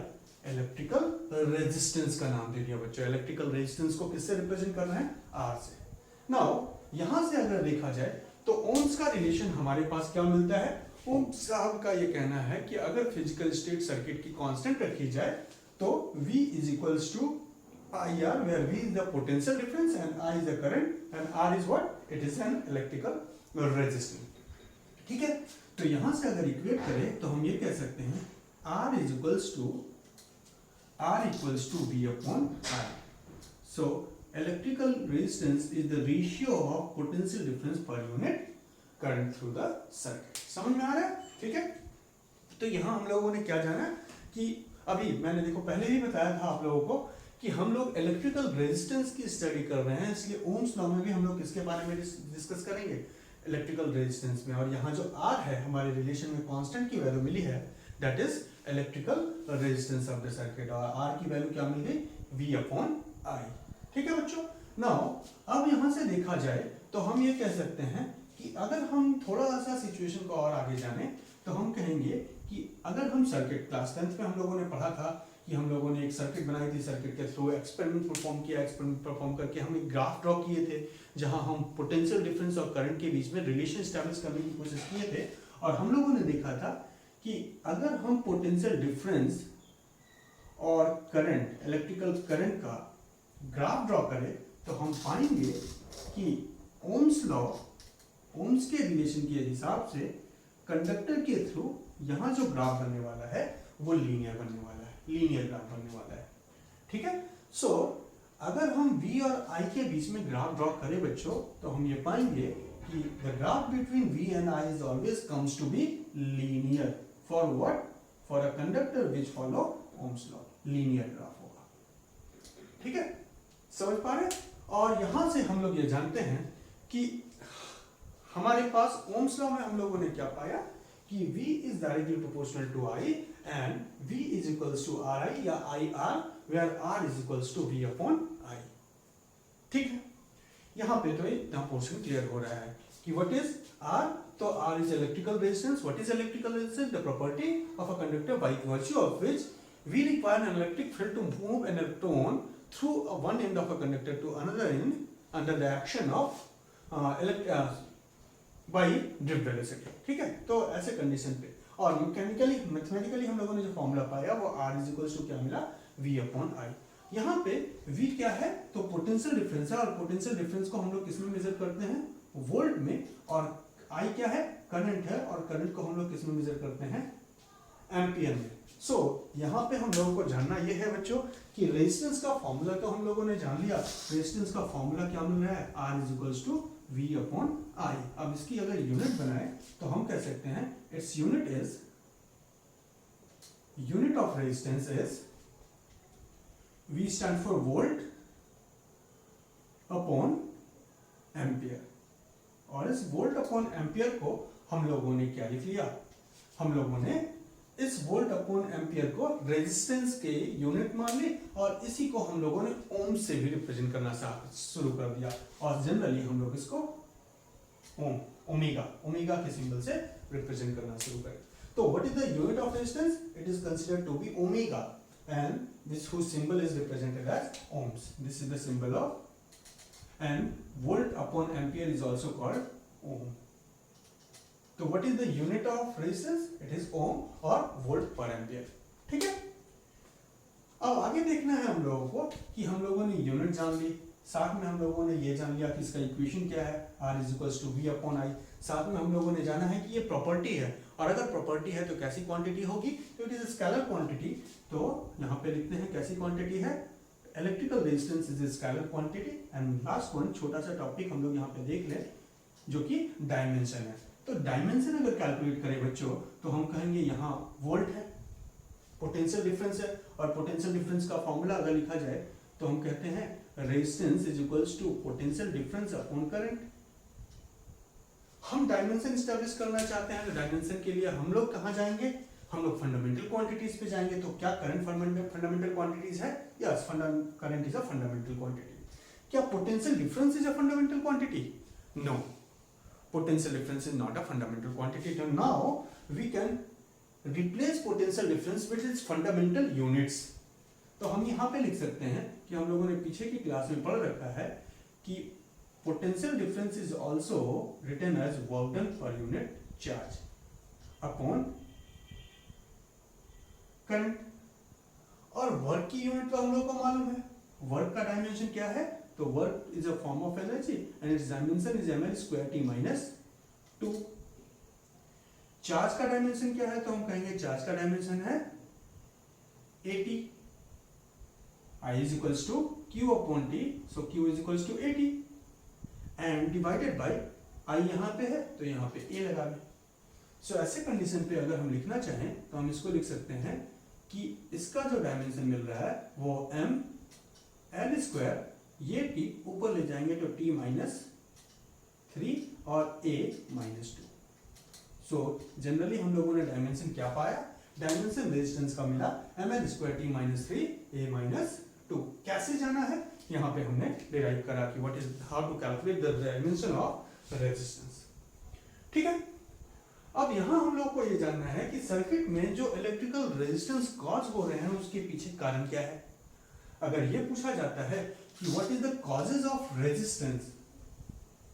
इलेक्ट्रिकल रेजिस्टेंस का नाम दे दिया बच्चों। इलेक्ट्रिकल रेजिस्टेंस को किससे रिप्रेजेंट करना है, R से। नाउ यहां से अगर देखा जाए तो ओम्स का रिलेशन हमारे पास क्या मिलता है, ओम्स साहब का ये कहना है कि अगर फिजिकल स्टेट सर्किट की कांस्टेंट रखी जाए तो V is equals to IR, where V is the potential difference and I is the current and R is what, it is an electrical resistance, ठीक है। तो यहां से अगर इक्वेट करें तो हम ये कह सकते हैं R equals to V upon I। So electrical resistance is the ratio of potential difference per unit current through the circuit। समझ में आ रहा है, ठीक है। तो यहां हम लोगों ने क्या जाना कि अभी मैंने देखो पहले ही बताया था आप लोगों को कि हम लोग इलेक्ट्रिकल रेजिस्टेंस की स्टडी कर रहे हैं, इसलिए ओम्स लॉ में भी हम लोग किसके बारे में डिस्कस करेंगे, इलेक्ट्रिकल रेजिस्टेंस में। और यहाँ जो R है हमारे रिलेशन में कांस्टेंट की वैल्यू मिली है, that is electrical resistance of the circuit, और R की वैल्यू क्या मिल गई, V अपॉन I, ठीक है बच्चों। नाउ अब यहाँ से देखा जाए तो हम ये कह सकते हैं कि अगर हम थोड़ा सा सिचुएशन को और आगे जाने तो हम कहेंगे कि अगर हम सर्किट, क्लास 10th में हम लोगों ने पढ़ा था कि हम लोगों ने एक सर्किट बनाई थी, सर्किट के थ्रू एक्सपेरिमेंट परफॉर्म किया, एक्सपेरिमेंट परफॉर्म करके हम एक ग्राफ ड्रॉ किए थे जहां हम पोटेंशियल डिफरेंस और करंट के बीच में रिलेशन एस्टैब्लिश करने की कोशिश किए थे। और हम लोगों ने देखा था कि अगर हम पोटेंशियल डिफरेंस और करंट, इलेक्ट्रिकल करंट का ग्राफ ड्रॉ करें तो हम पाएंगे कि ओम्स लॉ, ओम्स के रिलेशन के हिसाब से कंडक्टर के थ्रू यहाँ जो ग्राफ बनने वाला है वो लीनियर बनने वाला है, लीनियर ग्राफ बनने वाला है, ठीक है। सो अगर हम V और I के बीच में ग्राफ ड्रॉ करें बच्चों तो हम ये पाएंगे कि the graph between V and I is always comes to be linear for what, for a conductor which follow Ohm's law, linear graph होगा, ठीक है, समझ पा रहे। और यहां से हम लोग ये जानते हैं कि हमारे पास ओम्स लॉ में हम लोगों ने क्या पाया कि V is directly proportional to I and V is equals to RI या IR, where R is equals to V upon I, ठीक है। यहाँ पे तो इतना पोर्शन क्लियर हो रहा है कि कि व्हाट इज आर, तो R is electrical resistance. What is electrical resistance? The property of a conductor by virtue of which we require an electric field to move an electron through one end of a conductor to another end under the action of by drift velocity. ठीक है, तो ऐसे condition पे और mechanically mathematically हम लोगों ने जो फॉर्मूला पाया वो R इज इक्वल्स टू क्या मिला, V अपॉन I. यहाँ पे V क्या है, तो पोटेंशियल डिफरेंस है और पोटेंशियल डिफरेंस को हम लोग किस में मेजर करते हैं, वोल्ट में, और I क्या है, करंट है, और करंट को हम लोग किस में मेजर करते हैं, एम्पियर में. सो यहाँ पे हम लोगों को जानना ये है बच्चों कि रेजिस्टेंस का फॉर्मूला तो हम लोगों ने जान लिया. रेजिस्टेंस का फॉर्मूला क्या मिल रहा है, R is equals to V upon I. अब इसकी अगर यूनिट बनाए तो हम कह सकते हैं its unit of resistance is V stand for volt upon ampere. और इस वोल्ट अपॉन एम्पियर को हम लोगों ने क्या लिख लिया, हम लोगों ने इस वोल्ट अपॉन एम्पियर को रेजिस्टेंस के यूनिट मान ली और इसी को हम लोगों ने ओम से भी रिप्रेजेंट करना शुरू कर दिया. और जनरली हम लोग इसको ओमेगा के सिंबल से रिप्रेजेंट करना शुरू करें. तो what is the unit of resistance, it is considered to be omega and this whose symbol is represented as ohms. This is the symbol of, and volt upon ampere is also called ohm. तो what is the unit of resistance, it is ohm और volt पर ampere. ठीक है, अब आगे देखना है हम लोगों को कि हम लोगों ने यूनिट जान ली, साथ में हम लोगों ने ये जान लिया कि इसका इक्वेशन क्या है, R is equals to V upon I. साथ में हम लोगों ने जाना है कि ये प्रॉपर्टी है, और अगर प्रॉपर्टी है तो कैसी क्वांटिटी होगी, तो इट इज स्केलर क्वांटिटी. तो यहाँ पे लिखते हैं कैसी क्वांटिटी है, electrical resistance is scalar quantity. And last one छोटा सा टॉपिक हम लोग यहाँ पे देख लें जो कि डायमेंशन है. तो डायमेंशन अगर कैलकुलेट करें बच्चों तो हम कहेंगे यहाँ वोल्ट है, पोटेंशियल डिफरेंस है, और पोटेंशियल डिफरेंस का फॉर्मूला अगर लिखा जाए तो हम कहते हैं resistance is equals to potential difference upon current. हम डायमेंशन एस्टैब्लिश करना चाहते हैं तो डायमेंशन के लिए हम लोग कहाँ जाएंगे, हम लोग फंडामेंटल क्वांटिटीज पे जाएंगे. तो क्या करंट फंडामेंटल क्वांटिटीज है, yes, current is a fundamental quantity. क्या potential difference is a fundamental quantity, no, potential difference is not a fundamental quantity. So now we can replace potential difference with its fundamental units. तो हम यहाँ पे लिख सकते हैं कि हम लोगों ने पीछे की क्लास में पढ़ रखा है कि potential difference is also written as work done per unit charge upon current. और वर्क की यूनिट तो हम लोग को मालूम है, वर्क का डायमेंशन क्या है, तो work is a form of energy and it's dimension is ml square t minus 2. Charge का डायमेंशन क्या है, तो हम कहेंगे चार्ज का डायमेंशन है at. I is equals to q upon t, so q is equals to at and divided by I यहाँ पे है तो यहाँ पे a लगा दें. सो ऐसे कंडीशन पे अगर हम लिखना चाहें तो हम इसको लिख सकते हैं कि इसका जो डायमेंशन मिल रहा है वो m l स्क्वायर, ये t ऊपर ले जाएंगे तो t माइनस 3 और a माइनस 2. सो जनरली हम लोगों ने डायमेंशन क्या पाया, डायमेंशन रेजिस्टेंस का मिला ml square t minus 3 a minus 2. कैसे जाना है, यहाँ पे हमने डिराइव करा कि what is how to calculate the dimension of resistance. ठीक है, अब यहाँ हम लोग को ये जानना है कि सर्किट में जो इलेक्ट्रिकल रेजिस्टेंस कॉज हो रहे हैं उसके पीछे कारण क्या है. अगर ये पूछा जाता है कि what is the causes of resistance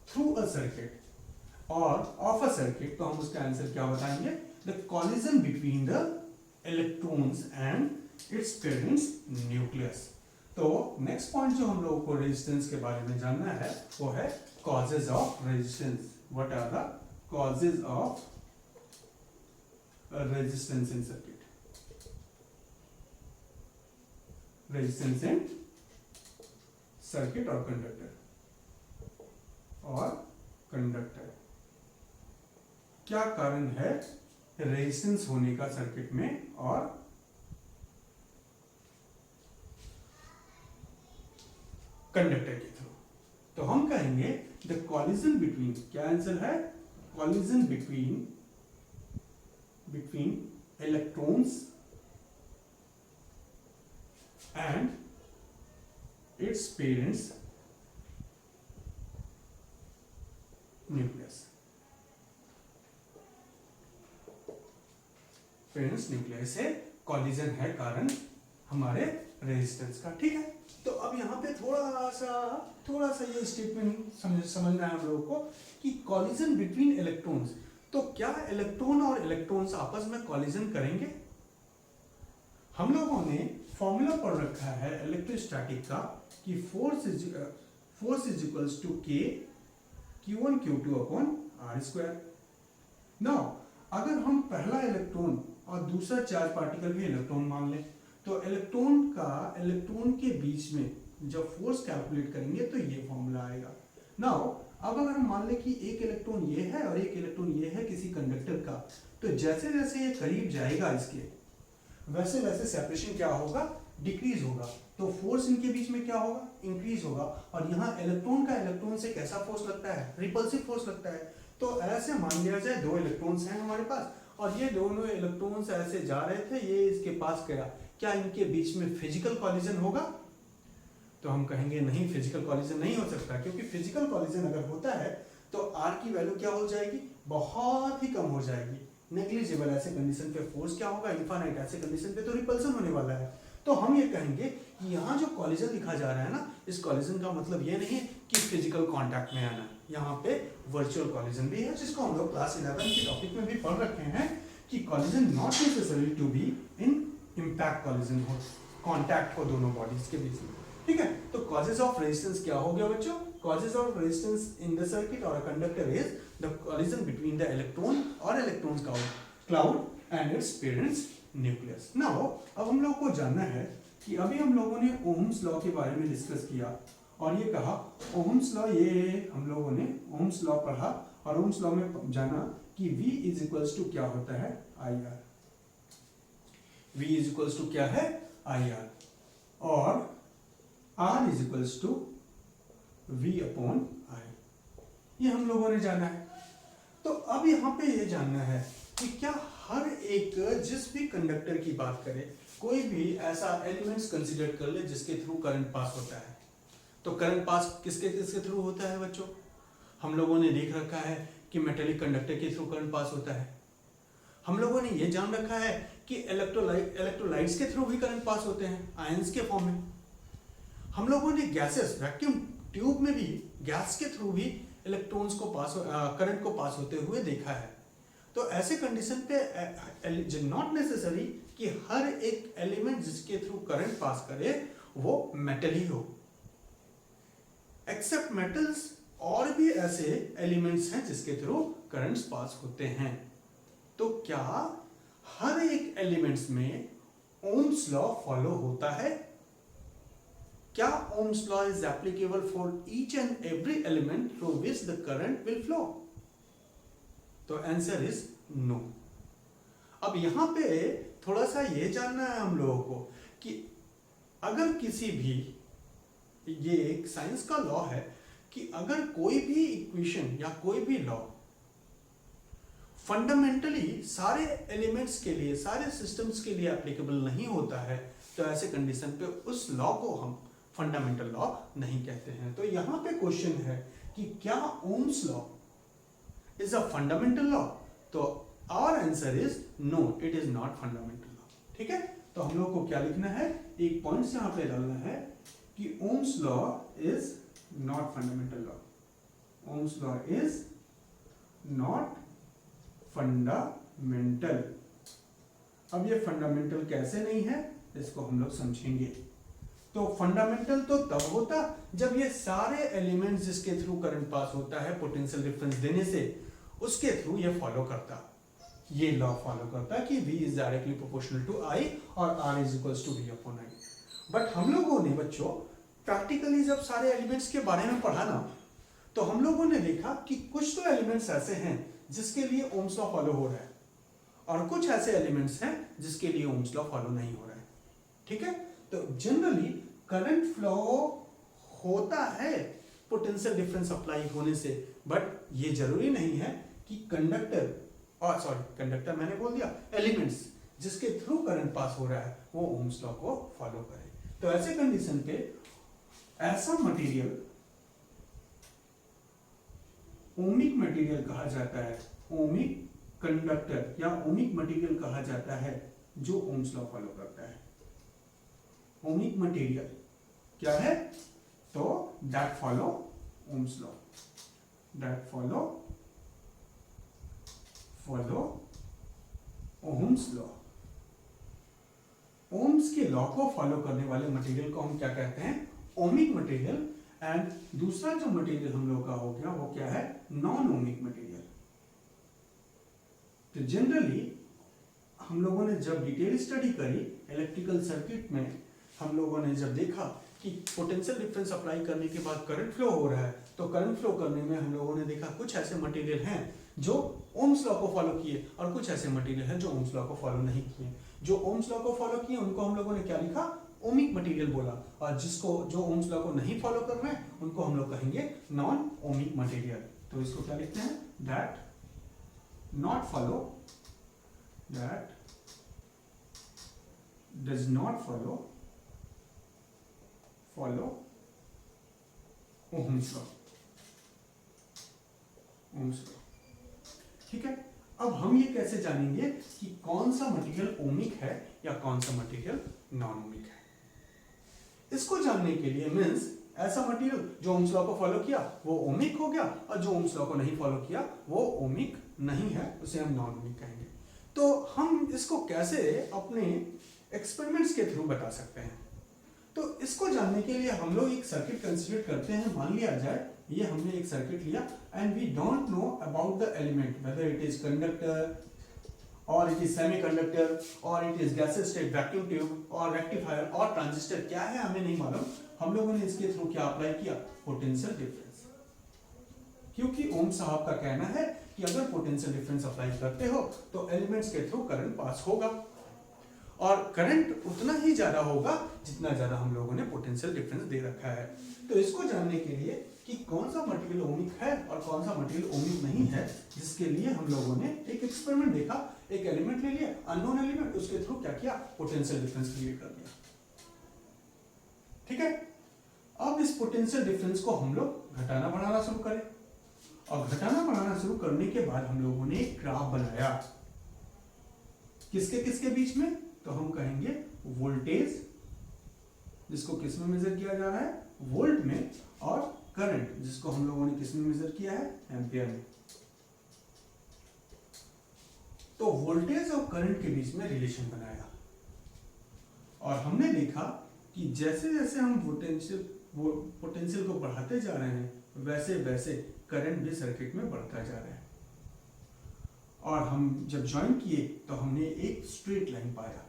through a circuit or of a circuit, तो हम उसका आंसर क्या बताएंगे, the collision between the electrons and its parent nucleus. तो नेक्स्ट पॉइंट जो हम लोगों को रेजिस्टेंस के बारे में जानना है वो है causes of resistance. What are the causes of resistance in circuit? Resistance in circuit और कंडक्टर क्या कारण है रेजिस्टेंस होने का सर्किट में और कंडक्टर के थ्रू. तो हम कहेंगे द कॉलिजन बिटवीन, क्या आंसर है, collision between electrons and its parents nucleus. Friends nucleus से कॉलिजन है कारण हमारे रेजिस्टेंस का, ठीक है। तो अब यहाँ पे थोड़ा सा ये स्टेटमेंट समझना है हम लोगों को कि कॉलिजन बिटवीन इलेक्ट्रॉन्स, तो क्या इलेक्ट्रॉन और इलेक्ट्रॉन्स आपस में कॉलिजन करेंगे? हम लोगों ने फॉर्मूला पढ़ रखा है इलेक्ट्रोस्टैटिक का कि फोर्स इज इक्वल्स टू के Q1 Q2 upon are square. Now अगर हम पहला इलेक्ट्रॉन और दूसरा चार्ज पार्टिकल भी इलेक्ट्रॉन मान लें, तो इलेक्ट्रॉन के बीच में जब फोर्स कैलकुलेट करेंगे तो ये फॉर्मूला आएगा। नाउ अब अगर हम मान लें कि एक इलेक्ट्रॉन ये है और एक इलेक्ट्रॉन ये है किसी कंडक्टर का, तो जैसे जैसे ये करीब जाएगा इसके, वैसे वैसे सेपरेशन क्या होगा, डिक्रीज होगा। तो फोर्स इनके बीच में क्या होगा, इंक्रीज होगा। और यहाँ इलेक्ट्रॉन का इलेक्ट्रॉन से कैसा फोर्स लगता है, रिपल्सिव फोर्स लगता है। तो ऐसे मान लिया जाए दो इलेक्ट्रॉन्स हैं हमारे पास और ये दोनों इलेक्ट्रॉन्स ऐसे जा रहे थे, ये इसके पास गया, क्या इनके बीच में फिजिकल कॉलिजन होगा? तो हम कहेंगे नहीं, फिजिकल कॉलिजन नहीं हो सकता, क्योंकि फिजिकल कॉलिजन अगर होता है तो आर की वैल्यू क्या हो जाएगी, बहुत ही कम हो जाएगी, नेग्लिजिबल। ऐसे कंडीशन पे फोर्स क्या होगा, इनफाइनाइट। ऐसे कंडीशन पे तो रिपल्सन होने वाला है। तो हम ये कहेंगे कि यहाँ जो कॉलिजन लिखा जा रहा है ना, इस कॉलिजन का मतलब ये नहीं कि फिजिकल कांटेक्ट में आना, यहाँ पे वर्चुअल कॉलिजन भी है, जिसको हम लोग क्लास 11 के टॉपिक में भी पढ़ रखे हैं कि collision not necessary to be in impact collision हो, कांटेक्ट हो दोनों बॉडीज के बीच में, ठीक है। तो कॉजेज ऑफ रेजिस्टेंस क्या हो गया बच्चों, causes of resistance in the circuit or a conductor is the collision between the electron और electrons cloud and its parents nucleus. Now अब हम लोग को जानना है कि अभी हम लोगों ने ओम्स लॉ के बारे में डिस्कस किया और ये कहा ओम्स लॉ, ये हम लोगों ने ओम्स लॉ पढ़ा और ओम्स लॉ में जाना कि V इज इक्वल्स टू क्या होता है, IR। V is equals to क्या है, IR, और R is equals to V upon I, ये हम लोगों ने जाना है। तो अब यहाँ पे ये जानना है कि क्या हर एक, जिस भी कंडक्टर की बात करें, कोई भी ऐसा एलिमेंट्स कंसीडर कर ले जिसके थ्रू करंट पास होता है। तो करंट पास किसके किसके थ्रू होता है बच्चों, हम लोगों ने देख रखा है कि मेटेलिक कंडक्टर के थ्रू करंट पास होता है। हम लोगों ने ये जान रखा है कि इलेक्ट्रोलाइट्स के थ्रू भी करंट पास होते हैं, आयंस के फॉर्म में। हम लोगों ने गैसेस, वैक्यूम ट्यूब में भी गैस के थ्रू भी इलेक्ट्रॉन्स को करंट को पास होते हुए देखा है। तो ऐसे कंडीशन पे नॉट नेसेसरी कि हर एक एलिमेंट जिसके थ्रू करंट पास करे वो मेटल ही हो। एक्सेप्ट मेटल्स, और भी ऐसे एलिमेंट्स हैं जिसके थ्रू करंट्स पास होते हैं। तो क्या हर एक एलिमेंट्स में ओम्स लॉ फॉलो होता है? क्या Ohm's law is applicable for each and every element through which the current will flow? तो आंसर इज नो। अब यहां पे थोड़ा सा ये जानना है हम लोगों को कि अगर किसी भी, ये एक साइंस का लॉ है कि अगर कोई भी इक्वेशन या कोई भी लॉ फंडामेंटली सारे एलिमेंट्स के लिए, सारे सिस्टम्स के लिए एप्लीकेबल नहीं होता है, तो ऐसे कंडीशन पे उस लॉ को हम फंडामेंटल लॉ नहीं कहते हैं। तो यहां पे क्वेश्चन है कि क्या Ohm's law is a fundamental law? तो our answer is no, it is not fundamental law, ठीक है। तो हम लोग को क्या लिखना है, एक पॉइंट यहाँ पे डालना है कि Ohm's law is not fundamental law. Ohm's law is not fundamental. अब ये फंडामेंटल कैसे नहीं है, इसको हम लोग समझेंगे। तो फंडामेंटल तो तब होता जब ये सारे एलिमेंट्स जिसके थ्रू करंट पास होता है पोटेंशियल डिफरेंस देने से, उसके थ्रू ये फॉलो करता, ये लॉ फॉलो करता कि V is directly proportional to I और R is equals to V upon I। But हम लोगों ने बच्चों प्रैक्टिकली जब सारे एलिमेंट्स के बारे में पढ़ा ना, तो हम लोगों ने देखा कि कुछ तो एलिमेंट्स ऐसे हैं जिसके लिए ओम्स लॉ फॉलो हो रहा है और कुछ ऐसे एलिमेंट्स हैं जिसके लिए ओम्स लॉ फॉलो नहीं हो रहा है, ठीक है। तो जनरली करंट फ्लो होता है पोटेंशियल डिफरेंस अप्लाई होने से, बट ये जरूरी नहीं है कि कंडक्टर मैंने बोल दिया, एलिमेंट्स जिसके थ्रू करंट पास हो रहा है वो ओम्स लॉ को फॉलो करे। तो ऐसे कंडीशन पे ऐसा मटेरियल ओमिक मटेरियल कहा जाता है, ओमिक कंडक्टर या ओमिक मटेरियल कहा जाता है जो ओम्स लॉ फॉलो करता है। ओमिक मटेरियल क्या है? तो that follow Ohm's law, that follow Ohm's law. Ohm's के लॉ को फॉलो करने वाले मटेरियल को हम क्या कहते हैं? Ohmic material. एंड दूसरा जो मटेरियल हम लोग का हो गया वो क्या है? Non ohmic material. तो जनरली हम लोगों ने जब डिटेल स्टडी करी इलेक्ट्रिकल सर्किट में, हम लोगों ने जब देखा कि पोटेंशियल डिफरेंस अप्लाई करने के बाद करंट फ्लो हो रहा है, तो करंट फ्लो करने में हम लोगों ने देखा कुछ ऐसे मटेरियल हैं जो ओम्स लॉ को फॉलो किए और कुछ ऐसे मटेरियल हैं जो ओम्स लॉ को फॉलो नहीं किए। जो ओम्स लॉ को फॉलो किए उनको हम लोगों ने क्या लिखा? ओमिक मटेरियल बोला, और जिसको जो ओम्स लॉ को नहीं फॉलो कर रहे हैं उनको हम लोग कहेंगे नॉन ओमिक मटेरियल। तो इसको क्या लिखते हैं? That not follow, that does not follow Ohm's law, Ohm's law. ठीक है, अब हम ये कैसे जानेंगे कि कौन सा मटेरियल ओमिक है या कौन सा मटेरियल नॉन ओमिक है? इसको जानने के लिए मीन्स ऐसा मटेरियल जो ओम्स लॉ को फॉलो किया वो ओमिक हो गया, और जो ओम्स लॉ को नहीं फॉलो किया वो ओमिक नहीं है, उसे हम नॉन ओमिक कहेंगे। तो हम इसको कैसे अपने एक्सपेरिमेंट्स के थ्रू बता सकते हैं? तो इसको जानने के लिए हम लोग एक सर्किट कंसीडर करते हैं। मान लिया जाए ये हमने एक सर्किट लिया and we don't know about the element, whether it is conductor और इट इज सेमीकंडक्टर और it is gases state vacuum tube और रेक्टिफायर और ट्रांजिस्टर, क्या है हमें नहीं मालूम। हम लोगों ने इसके थ्रू क्या अप्लाई किया? Potential difference. क्योंकि ओम साहब का कहना है कि अगर पोटेंशियल डिफरेंस अप्लाई करते हो तो एलिमेंट्स के थ्रू करंट पास होगा, और करंट उतना ही ज्यादा होगा जितना ज्यादा हम लोगों ने पोटेंशियल डिफरेंस दे रखा है। तो इसको जानने के लिए कि कौन सा मटेरियल ओमिक है और कौन सा मटेरियल ओमिक नहीं है, जिसके लिए हम लोगों ने एक एक्सपेरिमेंट देखा, एक एलिमेंट ले लिया, अननोन एलिमेंट, उसके थ्रू क्या किया? पोटेंशियल डिफरेंस क्रिएट कर दिया। ठीक है, अब इस पोटेंशियल डिफरेंस को हम लोग घटाना बढ़ाना शुरू करें, और घटाना बढ़ाना शुरू करने के बाद हम लोगों ने एक ग्राफ बनाया। किसके किसके बीच में? तो हम कहेंगे वोल्टेज, जिसको किस में मेजर किया जा रहा है? वोल्ट में, और करंट, जिसको हम लोगों ने किस में मेजर किया है? एम्पियर में। तो वोल्टेज और करंट के बीच में रिलेशन बनाया, और हमने देखा कि जैसे जैसे हम पोटेंशियल को बढ़ाते जा रहे हैं वैसे वैसे करंट भी सर्किट में बढ़ता जा रहा है। और हम जब ज्वाइन किए तो हमने एक स्ट्रेट लाइन पाया।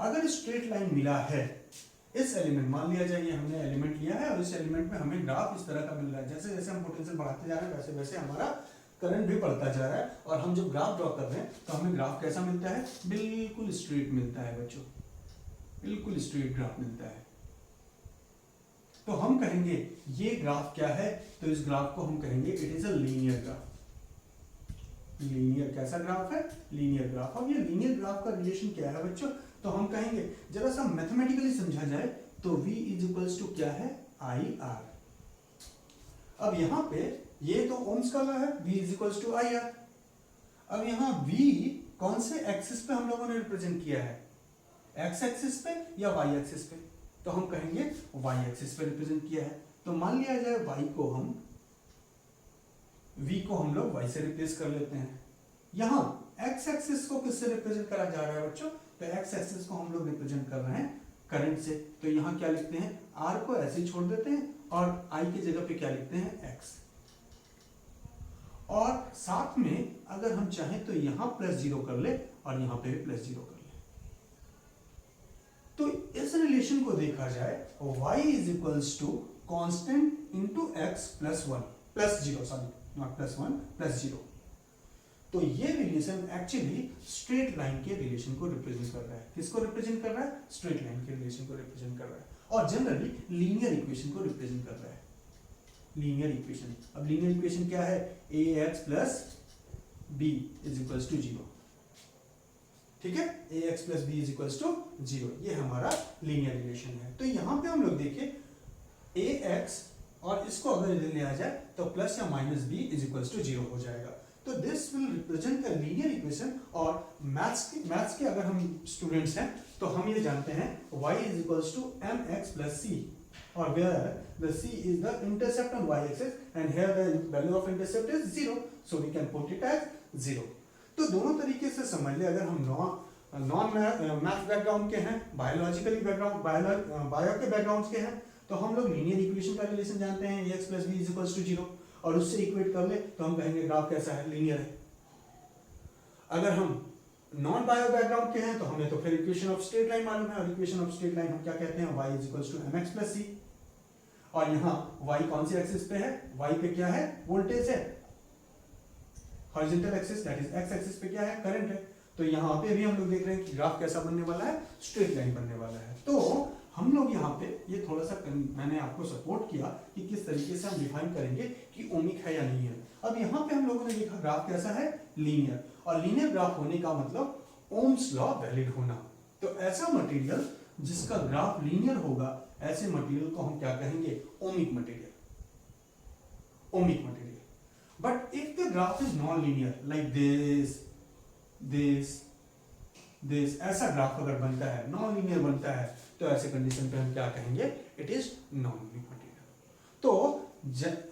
अगर स्ट्रेट लाइन मिला है इस एलिमेंट, मान लिया जाए हमने एलिमेंट लिया है और इस एलिमेंट में हमें ग्राफ इस तरह का मिल रहा है, जैसे जैसे हम पोटेंशियल बढ़ाते जा रहे हैं वैसे वैसे हमारा करंट भी बढ़ता जा रहा है, और हम जब ग्राफ ड्रॉ कर रहे हैं तो हमें ग्राफ कैसा मिलता है? बिल्कुल स्ट्रेट मिलता है बच्चों, बिल्कुल स्ट्रेट ग्राफ मिलता है। तो हम कहेंगे ये ग्राफ क्या है? तो इस ग्राफ को हम कहेंगे it is a linear graph. Linear कैसा ग्राफ है? Linear graph. अब ये लीनियर ग्राफ का रिलेशन क्या है बच्चों? तो हम कहेंगे जरा सा मैथमेटिकली समझा जाए तो V इज इक्वल्स टू क्या है? IR। अब यहाँ पे ये तो ओम्स का लॉ है, V is equals to IR। अब यहाँ V कौन से एक्सिस पे हम लोगों ने रिप्रेजेंट किया है? X एक्सिस पे या Y एक्सिस पे? तो हम कहेंगे Y एक्सिस पे रिप्रेजेंट किया है। तो मान लिया जाए V को हम लोग Y से रिप्लेस कर लेते हैं। यहाँ X एक्सिस को किससे रिप्रेजेंट करा जा रहा है बच्चों? तो X एक्सिस को हम लोग रिप्रेजेंट कर रहे हैं करंट से। तो यहाँ क्या लिखते हैं? R को ऐसे ही छोड़ देते हैं और I की जगह पे क्या लिखते हैं? X। और साथ में अगर हम चाहें तो यहाँ +0 कर ले और यहाँ पे भी +0 कर ले। तो इस रिलेशन को देखा जाए y is equals to constant into x +0, not +1, +0। तो ये रिलेशन एक्चुअली स्ट्रेट लाइन के रिलेशन को रिप्रेजेंट कर रहा है। किसको रिप्रेजेंट कर रहा है? स्ट्रेट लाइन के रिलेशन को रिप्रेजेंट कर रहा है, और जनरली लीनियर इक्वेशन को रिप्रेजेंट कर रहा है। लीनियर इक्वेशन, अब लीनियर इक्वेशन क्या है? ax plus b is equals to 0। ठीक है, ax plus b is equals to 0, ये हमारा लीनियर रिलेशन है। तो यहाँ पे हम लोग देखें ax और इसको अगर इधर ले आ जाए तो प्लस या minus B is equals to 0 हो जाएगा। तो this will represent a linear equation. और मैथ्स के अगर हम स्टूडेंट्स हैं तो हम ये जानते हैं y is equals to mx plus c, और where the c is the intercept on y axis and here the value of intercept is 0, so we can put it as 0। तो दोनों तरीके से समझ ले, अगर हम नॉन मैथ बैकग्राउंड के हैं, बायोलॉजिकली बैकग्राउंड बायो के बैकग्राउंड के हैं, तो हम लोग लीनियर इक्वेशन का रिलेशन जानते हैं ax plus b is equals to 0, और उससे इक्वेट कर ले तो हम कहेंगे ग्राफ कैसा है, लीनियर है। अगर हम नॉन बायो बैकग्राउंड के हैं तो हमें तो फिर इक्वेशन ऑफ स्ट्रेट लाइन मालूम है, और इक्वेशन ऑफ स्ट्रेट लाइन हम क्या कहते हैं, y is equals to mx plus c। और यहाँ y कौन सी एक्सिस पे है, y पे क्या है, वोल्टेज है, horizontal axis that is x axis पे क्या है, करंट है। तो यहाँ पे भी हम लोग देख रहे हैं कि ग्राफ कैसा बनने वाला है, स्ट्रेट लाइन बनने वाला है। तो हम लोग यहाँ पे ये थोड़ा सा मैंने आपको सपोर्ट किया कि किस तरीके से हम डिफाइन करेंगे कि ओमिक है या नहीं है। अब यहाँ पे हम लोगों ने देखा ग्राफ कैसा है, लीनियर, और लीनियर ग्राफ होने का मतलब ओम्स लॉ वैलिड होना। तो ऐसा मटेरियल जिसका ग्राफ लीनियर होगा, ऐसे मटेरियल को हम क्या कहेंगे, ohmic material, ohmic material. But if the graph is non linear like this this, ऐसा ग्राफ अगर बनता है, नॉन लीनियर बनता है, तो ऐसे कंडीशन पे हम क्या कहेंगे, it is non ohmic material. तो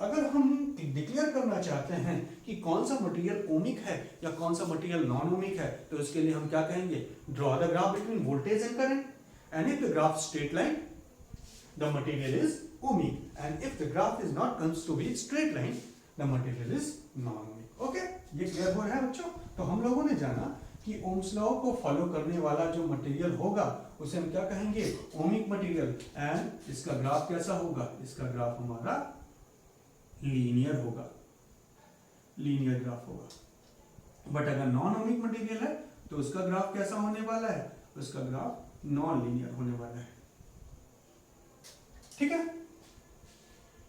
अगर हम डिक्लेयर करना चाहते हैं कि कौन सा मटेरियल ओमिक है या कौन सा मटेरियल नॉन ओमिक है, तो इसके लिए हम क्या कहेंगे, draw the graph between voltage and current, and if the graph straight line the material is ohmic, and if the graph is not comes to be straight line the material is non ohmic. Okay, ये clear हो रहा है बच्चों। तो हम लोगों ने जाना कि ओम्स लॉ को फॉलो करने वाला जो मटेरियल होगा उसे हम क्या कहेंगे, ओमिक मटेरियल, एंड इसका ग्राफ कैसा होगा, इसका ग्राफ हमारा लीनियर होगा, लीनियर ग्राफ होगा। बट अगर नॉन ओमिक मटेरियल है तो उसका ग्राफ कैसा होने वाला है, उसका ग्राफ नॉन लीनियर होने वाला है। ठीक है,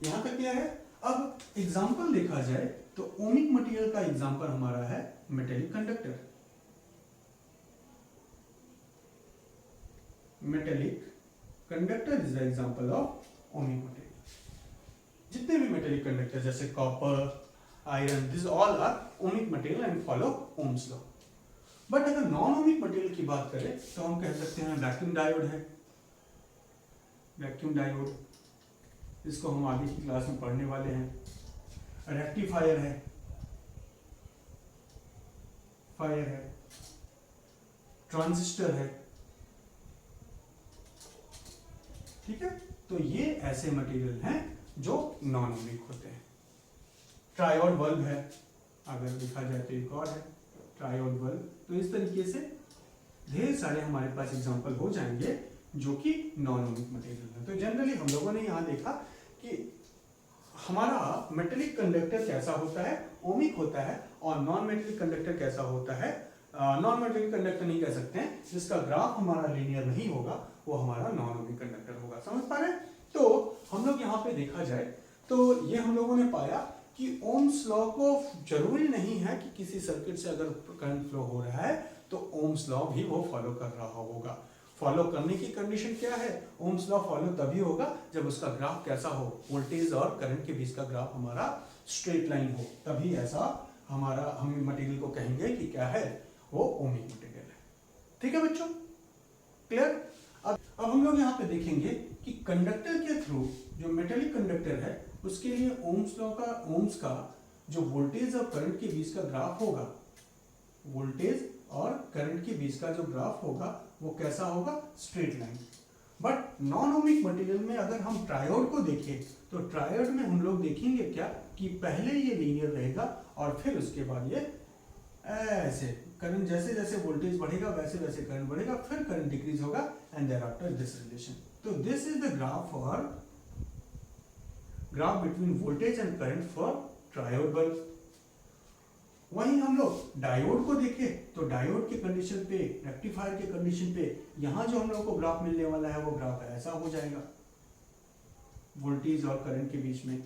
यहां तक क्या है। अब एग्जांपल देखा जाए तो ओमिक मटेरियल का एग्जांपल हमारा है metallic conductor. Metallic conductor is the example of ohmic material. जितने भी मेटेलिक कंडक्टर जैसे copper, iron, this all are ohmic material and follow Ohm's law. But अगर नॉन ओमिक मटेरियल की बात करें तो हम कह सकते हैं वैक्यूम डायोड है, वैक्यूम डायोड, इसको हम आगे की क्लास में पढ़ने वाले हैं। रेक्टिफायर है, फायर है, ट्रांजिस्टर है। ठीक है, तो ये ऐसे मटेरियल हैं जो नॉन ओमिक होते हैं। ट्रायोड बल्ब है, अगर देखा जाए तो एक और है ट्रायोड बल्ब। तो इस तरीके से ढेर सारे हमारे पास एग्जांपल हो जाएंगे जो कि नॉन ओमिक मटेरियल है। तो जनरली हम लोगों ने यहाँ देखा कि हमारा मेटेलिक कंडक्टर कैसा होता है, ओमिक होता है, और नॉन मेटेलिक कंडक्टर कैसा होता है, नॉन मेटेलिक कंडक्टर नहीं कह सकते हैं, जिसका ग्राफ हमारा लीनियर नहीं होगा वो हमारा नॉन ओमिक कंडक्टर होगा। समझ पा रहे हैं। तो हम लोग यहाँ पे देखा जाए तो ये हम लोगों ने पाया कि ओम्स लॉ को जरूरी नहीं है कि किसी सर्किट से अगर करंट फ्लो हो रहा है तो ओम्स लॉ भी वो फॉलो कर रहा होगा। फॉलो करने की कंडीशन क्या है, ओम्स लॉ फॉलो तभी होगा जब उसका ग्राफ कैसा हो, वोल्टेज और करंट के बीच का ग्राफ हमारा स्ट्रेट लाइन हो, तभी ऐसा हमारा हम मटेरियल को कहेंगे कि क्या है, वो ओमिक मटेरियल है। ठीक है बच्चों, क्लियर। अब हम लोग यहाँ पे देखेंगे कि कंडक्टर के थ्रू जो मेटेलिक कंडक्टर है उसके लिए ओम्स का जो वोल्टेज और करंट के बीच का ग्राफ होगा, वोल्टेज और करंट के बीच का जो ग्राफ होगा वो कैसा होगा, straight line. But non ohmic material में अगर हम ट्रायोड को देखें तो ट्रायोड में हम लोग देखेंगे क्या कि पहले ये लीनियर रहेगा और फिर उसके बाद ये ऐसे करंट, जैसे जैसे वोल्टेज बढ़ेगा वैसे वैसे करंट बढ़ेगा, फिर करंट डिक्रीज होगा, and there after this relation. तो this is the graph for graph between voltage and current for triode bulb. वहीं हम लोग डायोड को देखें तो डायोड के कंडीशन पे, रेक्टिफायर के कंडीशन पे, यहां जो हम लोग को ग्राफ मिलने वाला है वो ग्राफ ऐसा हो जाएगा वोल्टेज और करंट के बीच में।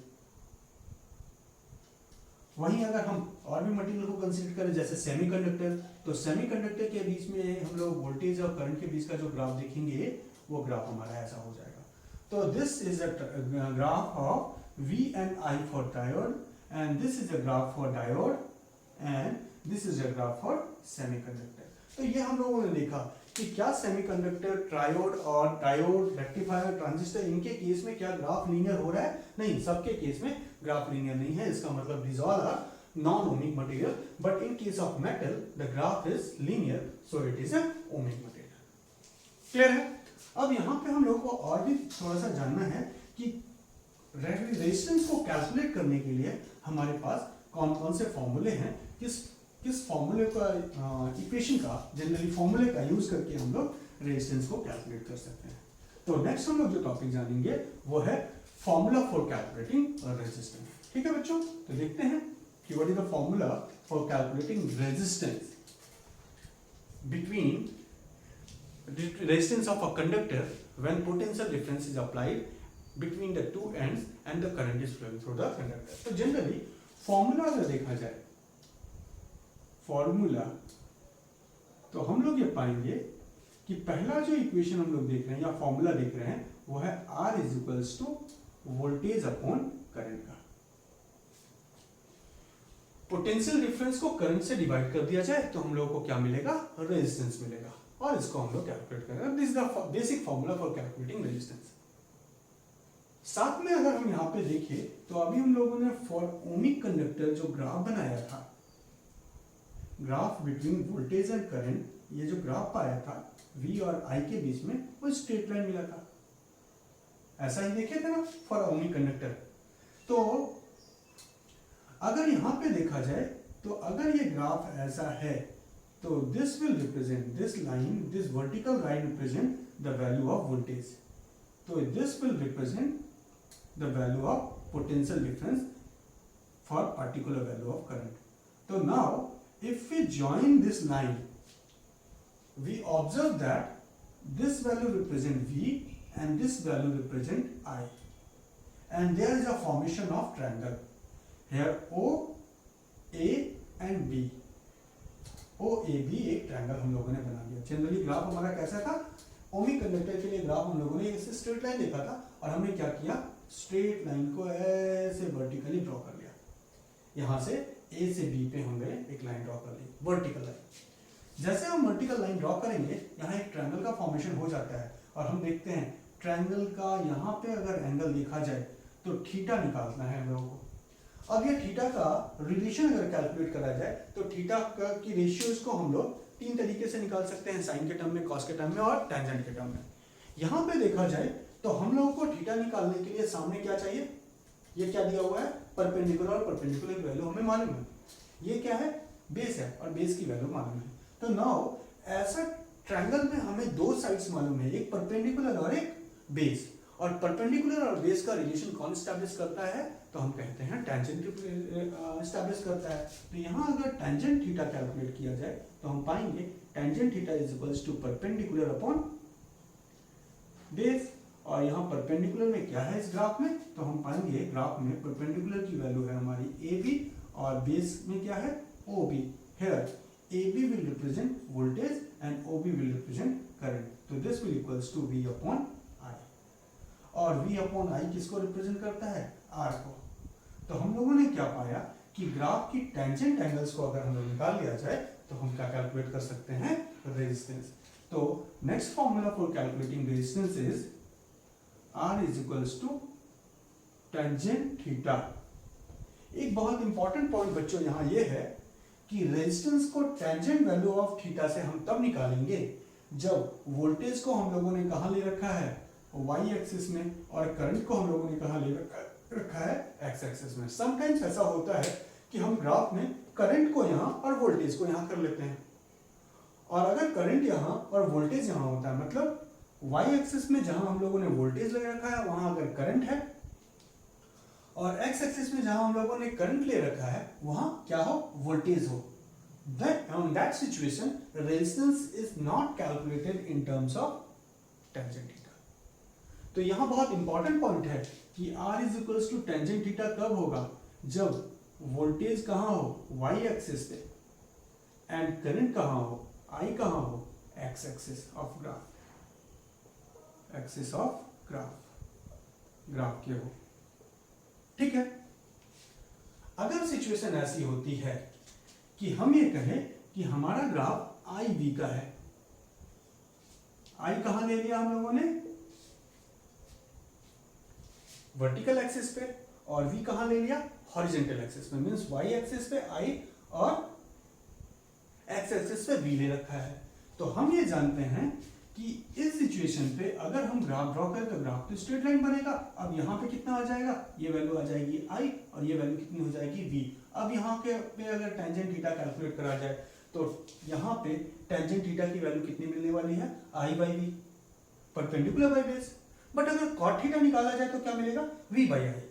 वहीं अगर हम और भी मटेरियल को कंसीडर करें जैसे सेमीकंडक्टर, तो सेमीकंडक्टर के बीच में हम लोग वोल्टेज और करंट के बीच का जो ग्राफ देखेंगे वो ग्राफ हमारा ऐसा हो जाएगा। तो this is a graph of V and I for diode, and this is a graph for diode, and this is a graph for semiconductor. तो ये हम लोगों ने देखा कि क्या सेमीकंडक्टर, ट्रायोड और डायोड, रेक्टिफायर, ट्रांजिस्टर, इनके केस में क्या ग्राफ लीनियर हो रहा है? नहीं, सबके केस में ग्राफ लीनियर नहीं है. इसका मतलब these all are non-ohmic material, but in case of metal the graph is linear, so it is a ohmic material. Clear है? अब यहाँ पे हम लोग को और भी थोड़ा सा जानना है कि रेजिस्टेंस को कैलकुलेट करने के लिए हमारे पास कौन कौन से फॉर्मूले हैं, किस फॉर्मूले का इक्वेशन का, जनरली फॉर्मूले का यूज करके हम लोग रेजिस्टेंस को कैलकुलेट कर सकते हैं. तो नेक्स्ट हम लोग जो टॉपिक जानेंगे वो है फॉर्मूला फॉर कैलकुलेटिंग रेजिस्टेंस. ठीक है बच्चों, तो देखते हैं कि what is the formula for calculating resistance between resistance of a conductor when potential difference is applied between the two ends and the current is flowing through the conductor. तो generally formula अगर देखा जाए, formula तो हम लोग ये पाएंगे कि पहला जो इक्वेशन हम लोग देख रहे हैं या फॉर्मूला देख रहे हैं वो है R is equals to voltage upon current का. पोटेंशियल डिफरेंस को करंट से डिवाइड कर दिया जाए तो हम लोगों को क्या मिलेगा? रेजिस्टेंस मिलेगा, और इसको हम लोग कैलकुलेट करेंगे. This is the basic formula for calculating resistance. साथ में अगर हम यहाँ पे देखें तो अभी हम लोगों ने फॉर ओमिक कंडक्टर जो ग्राफ बनाया था, graph between voltage and current, ये जो ग्राफ पाया था V और I के बीच में, वो स्ट्रेट लाइन मिला था. ऐसा ही देखे थे ना फॉर ओमिक कंडक्टर. तो अगर यहाँ पे देखा जाए तो अगर ये ग्राफ ऐसा है तो this will represent this line, this vertical line represent the value of voltage. तो this will represent the value of potential difference for particular value of current. तो now if we join this line, we observe that this value represent V and this value represent I, and there is a formation of triangle here O, A and B. O, A, B एक triangle हम लोगों ने बना दिया. Generally graph हमारा कैसा था? Ohmic conductor के लिए ग्राफ हम लोगों ने ऐसे स्ट्रेट लाइन देखा था और हमने क्या किया? स्ट्रेट लाइन को ऐसे वर्टिकली ड्रॉ कर लिया. यहाँ से A से B पे हमने एक लाइन ड्रॉ कर ली, वर्टिकल लाइन. जैसे हम वर्टिकल लाइन ड्रॉ करेंगे यहाँ एक ट्रायंगल का फॉर्मेशन हो जाता है, और हम देखते हैं ट्रायंगल का यहाँ पे अगर एंगल देखा जाए तो थीटा निकालना है हम लोगों को. अब ये थीटा का रिलेशन अगर कैलकुलेट करा जाए तो थीटा की रेशियोज को हम लोग तीन तरीके से निकाल सकते हैं, साइन के टर्म में, कॉस के टर्म में और टेंजेंट के टर्म में. यहाँ पे देखा जाए तो हम लोगों को थीटा निकालने के लिए सामने क्या चाहिए? ये क्या दिया हुआ है? परपेंडिकुलर, और परपेंडिकुलर की वैल्यू हमें मालूम है. ये क्या है? बेस है, और बेस की वैल्यू मालूम है. तो नाउ ऐसा ट्रायंगल में हमें दो साइड्स मालूम है, एक परपेंडिकुलर और एक बेस. और परपेंडिकुलर और बेस का रिलेशन कौन एस्टैब्लिश करता है? तो हम कहते हैं टेंजेंट एस्टैब्लिश करता है. तो यहाँ अगर टेंजेंट थीटा कैलकुलेट किया जाए तो हम पाएंगे tangent theta is equals to perpendicular upon base. और यहाँ परपेंडिकुलर में क्या है इस ग्राफ में? तो हम पाएंगे ग्राफ में परपेंडिकुलर की वैल्यू है हमारी AB, और बेस में क्या है? OB. Here AB will represent voltage and OB will represent current. So this will equals to V upon I. और V upon I किसको रिप्रेजेंट करता है? R को. तो हम लोगों ने क्या पाया कि ग्राफ की टेंजेंट एंगल्स को अगर हम लोग निकाल लिया जाए तो हम क्या कैलकुलेट कर सकते हैं? रेजिस्टेंस. तो next formula for calculating resistance is R is equals to tangent theta. एक बहुत इंपॉर्टेंट पॉइंट बच्चों यहाँ ये है कि रेजिस्टेंस को टेंजेंट वैल्यू ऑफ थीटा से हम तब निकालेंगे जब वोल्टेज को हम लोगों ने कहाँ ले रखा है? वाई एक्सिस में, और करंट को हम लोगों ने कहाँ ले रखा है? एक्स एक्सिस में. समटाइम्स ऐसा होता है कि हम ग्राफ में करंट को यहाँ और वोल्टेज को यहाँ कर लेते हैं, और अगर करंट यहाँ और वोल्टेज यहाँ होता है, मतलब वाई एक्सिस में जहां हम लोगों ने वोल्टेज ले रखा है वहां अगर करंट है, और एक्स एक्सिस में जहां हम लोगों ने करंट ले रखा है वहां क्या हो? वोल्टेज हो. In that situation resistance is not calculated in terms of tangent theta. तो यहाँ बहुत इंपॉर्टेंट पॉइंट है कि R is equals to tangent theta कब होगा? जब वोल्टेज कहाँ हो? वाई एक्सिस पे, एंड करंट कहाँ हो? I कहाँ हो? X axis of graph, axis of graph के हो. ठीक है। अगर सिचुएशन ऐसी होती है कि हम ये कहें कि हमारा ग्राफ आई वी का है, आई कहां ले लिया हम लोगों ने, वर्टिकल एक्सिस पे, और वी कहां ले लिया, हॉरिजॉन्टल एक्सिस पे, मींस वाई एक्सिस पे आई और एक्स एक्सिस पे वी ले रखा है। तो हम ये जानते हैं कि इस सिचुएशन पे अगर हम ग्राफ ड्रॉ करें तो ग्राफ तो स्ट्रेट लाइन बनेगा। अब यहाँ पे कितना आ जाएगा, ये वैल्यू आ जाएगी आई और ये वैल्यू कितनी हो जाएगी वी। अब यहाँ पे अगर टेंजेंट थीटा कैलकुलेट करा जाए तो यहाँ पे टेंजेंट थीटा की वैल्यू कितनी मिलने वाली है, I by V, perpendicular by base. But अगर कॉट थीटा निकाला जाए तो क्या मिलेगा, वी बाई आई।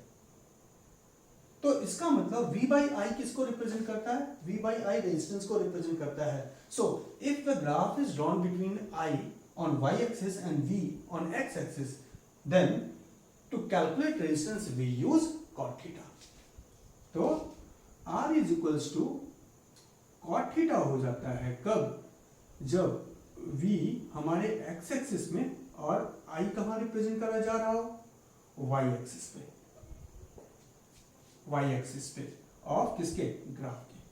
तो इसका मतलब v बाई आई किसको रिप्रेजेंट करता है, v बाई आई रेजिस्टेंस को रिप्रेजेंट करता है। So if the graph is drawn between i on y axis and v on x axis, then to calculate resistance we use cot theta. तो r is equals to cot theta हो जाता है कब, जब v हमारे x axis में और i कहाँ रिप्रेजेंट करा जा रहा हो, y axis पे, y axis पे ऑफ किसके, ग्राफ के।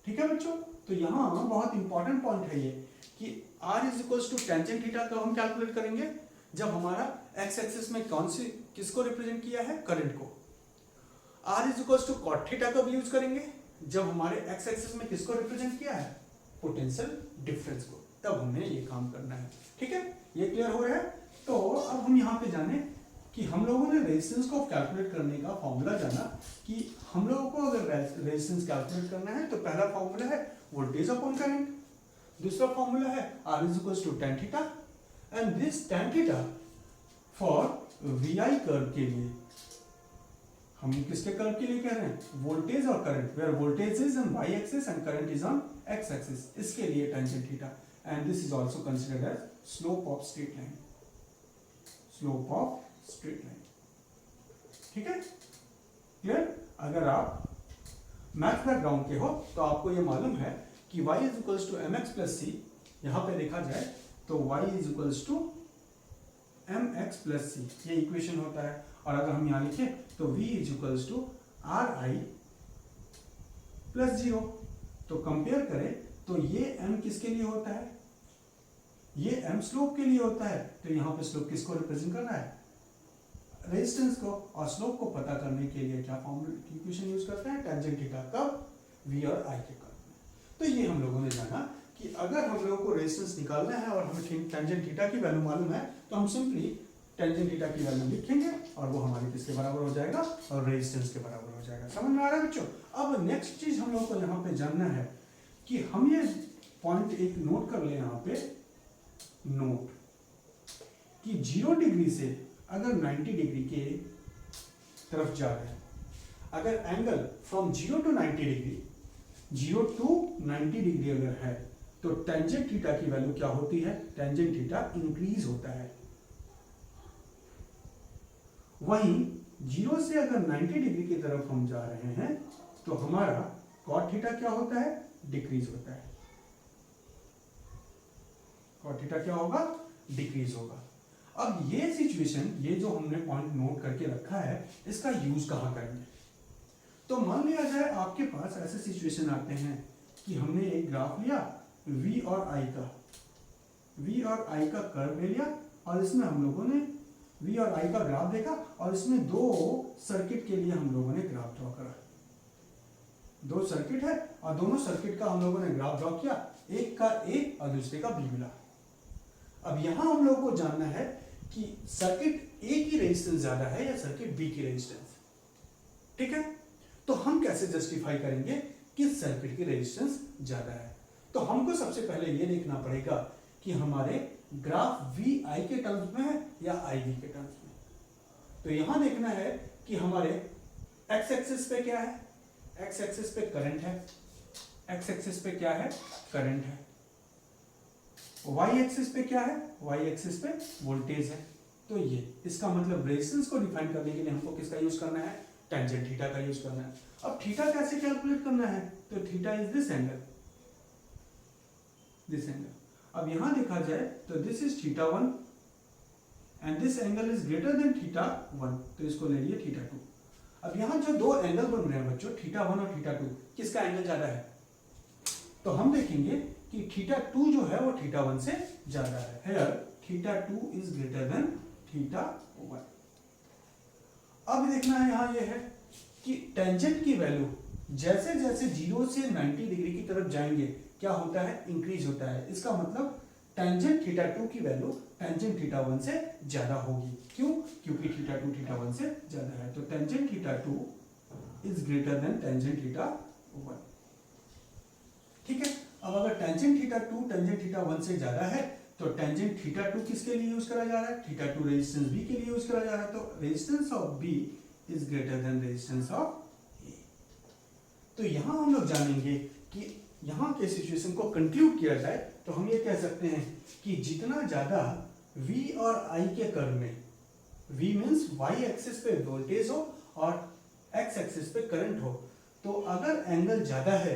ठीक है बच्चों, तो यहाँ बहुत इंपॉर्टेंट पॉइंट है ये कि r is equals to tangent theta कब हम कैलकुलेट करेंगे, जब हमारा x एक्सिस में कौन सी किसको रिप्रेजेंट किया है, करंट को। r is equals to cot theta कब यूज करेंगे, जब हमारे x एक्सिस में किसको रिप्रेजेंट किया है, पोटेंशियल डिफरेंस को, तब हमें ये काम करना है। ठीक है, ये क्लियर हो रहा है। तो अब हम यहाँ पे जाने कि हम लोगों ने रेजिस्टेंस को कैलकुलेट करने का फॉर्मूला जाना कि हम लोगों को अगर रेजिस्टेंस कैलकुलेट करना है तो पहला फॉर्मूला है वोल्टेज अपॉन करंट, दूसरा फॉर्मूला है r is equals to tan theta, and this tan theta for vi curve के लिए, हम किसके कर्व के लिए कह रहे हैं, वोल्टेज और current, where voltage is on y axis and current is on x axis, इसके लिए tangent theta, and this is also considered as slope of straight line, slope of straight line. ठीक है, क्लियर। अगर आप math background के हो तो आपको ये मालूम है कि y is equals to M X plus C, यहाँ पे देखा जाए तो y is equals to M X plus C, ये इक्वेशन होता है। और अगर हम यहाँ लिखें तो v is equals to R I plus 0, तो कंपेयर करें तो ये m किसके लिए होता है, ये m स्लोप के लिए होता है। तो यहाँ पे स्लोप किसको रिप्रेजेंट कर रहा है, रेजिस्टेंस को, और स्लोप को पता करने के लिए क्या फॉर्मूला इक्वेशन यूज करते हैं, टेंजेंट थीटा, कब, v और i के कर्व में। तो ये हम लोगों ने जाना कि अगर हम लोगों को रेजिस्टेंस निकालना है और हमें टेंजेंट थीटा की वैल्यू मालूम है तो हम सिंपली टेंजेंट थीटा की वैल्यू लिखेंगे और वो हमारी किसके बराबर हो जाएगा, और रेजिस्टेंस के बराबर हो जाएगा। समझ में आ रहा है बच्चों। अब नेक्स्ट चीज हम लोग को यहाँ पे जानना है कि हम ये पॉइंट एक नोट कर ले यहाँ पे, नोट कि 0 डिग्री से अगर 90 डिग्री के तरफ जा रहे हैं, अगर angle from 0 to 90 degree, 0 to 90 degree अगर है तो टेंजेंट थीटा की वैल्यू क्या होती है, टेंजेंट थीटा इंक्रीज होता है। वहीं 0 से अगर 90 डिग्री की तरफ हम जा रहे हैं तो हमारा कॉट थीटा क्या होता है, डिक्रीज होता है। कॉट थीटा क्या होगा, डिक्रीज होगा। अब ये सिचुएशन, ये जो हमने पॉइंट नोट करके रखा है, इसका यूज कहां करेंगे। तो मान लिया जाए आपके पास ऐसे सिचुएशन आते हैं कि हमने एक ग्राफ लिया v और i का, v और i का कर्व ले लिया और इसमें हम लोगों ने v और i का ग्राफ देखा और इसमें दो सर्किट के लिए हम लोगों ने ग्राफ ड्रॉ करा। दो सर्किट है और दोनों सर्किट का हम लोगों ने ग्राफ ड्रॉ किया, एक का a और दूसरे का b मिला। अब यहां हम लोगों को जानना है कि सर्किट A की रेजिस्टेंस ज्यादा है या सर्किट B की रेजिस्टेंस। ठीक है, तो हम कैसे जस्टिफाई करेंगे किस सर्किट की रेजिस्टेंस ज्यादा है। तो हमको सबसे पहले ये देखना पड़ेगा कि हमारे ग्राफ VI के टर्म्स में है या IV के टर्म्स में। तो यहां देखना है कि हमारे x एक्सिस पे क्या है, x एक्सिस पे करंट है, x एक्सिस पे क्या है, करंट है। y एक्सिस पे क्या है, y एक्सिस पे वोल्टेज है। तो ये इसका मतलब रेजिस्टेंस को डिफाइन करने के लिए हमको किसका यूज करना है, टेंजेंट थीटा का यूज करना है। अब थीटा कैसे कैलकुलेट करना है, तो theta is this angle, this angle. अब यहां देखा जाए तो this is theta 1 and this angle is greater then theta 1, तो इसको ले लिए थीटा 2। अब यहाँ जो दो एंगल बन रहे हैं बच्चों, θ1 और θ2, किसका एंगल ज्यादा है? तो हम देखेंगे कि θ2 जो है वो θ1 से ज्यादा है। Here θ2 is greater than θ1। अब देखना है यहाँ ये है कि टेंजेंट की वैल्यू जैसे जैसे 0 से 90 डिग्री की तरफ जाएंगे क्या होता है? इंक्रीज होता है। इसका मतलब टेंजेंट θ2 की वैल्यू टेंजेंट θ1 से ज्यादा होगी। क्यों? क्योंकि θ2 θ1 से ज्यादा है। तो tangent θ2 is greater than tangent θ1। ठीक है। अब अगर टेंजेंट θ2 टेंजेंट θ1 से ज्यादा है तो टेंजेंट θ2 किसके लिए यूज करा जा रहा है? θ2 रेजिस्टेंस B के लिए यूज करा जा रहा है। तो resistance of B is greater then resistance of A। तो यहां हम लोग जानेंगे कि यहां के सिचुएशन को कंक्लूड किया जाए तो हम ये कह सकते हैं कि जितना ज्यादा V और I के कर्व में, V मीन्स Y एक्सिस पे वोल्टेज हो और X एक्सिस पे करंट हो, तो अगर एंगल ज्यादा है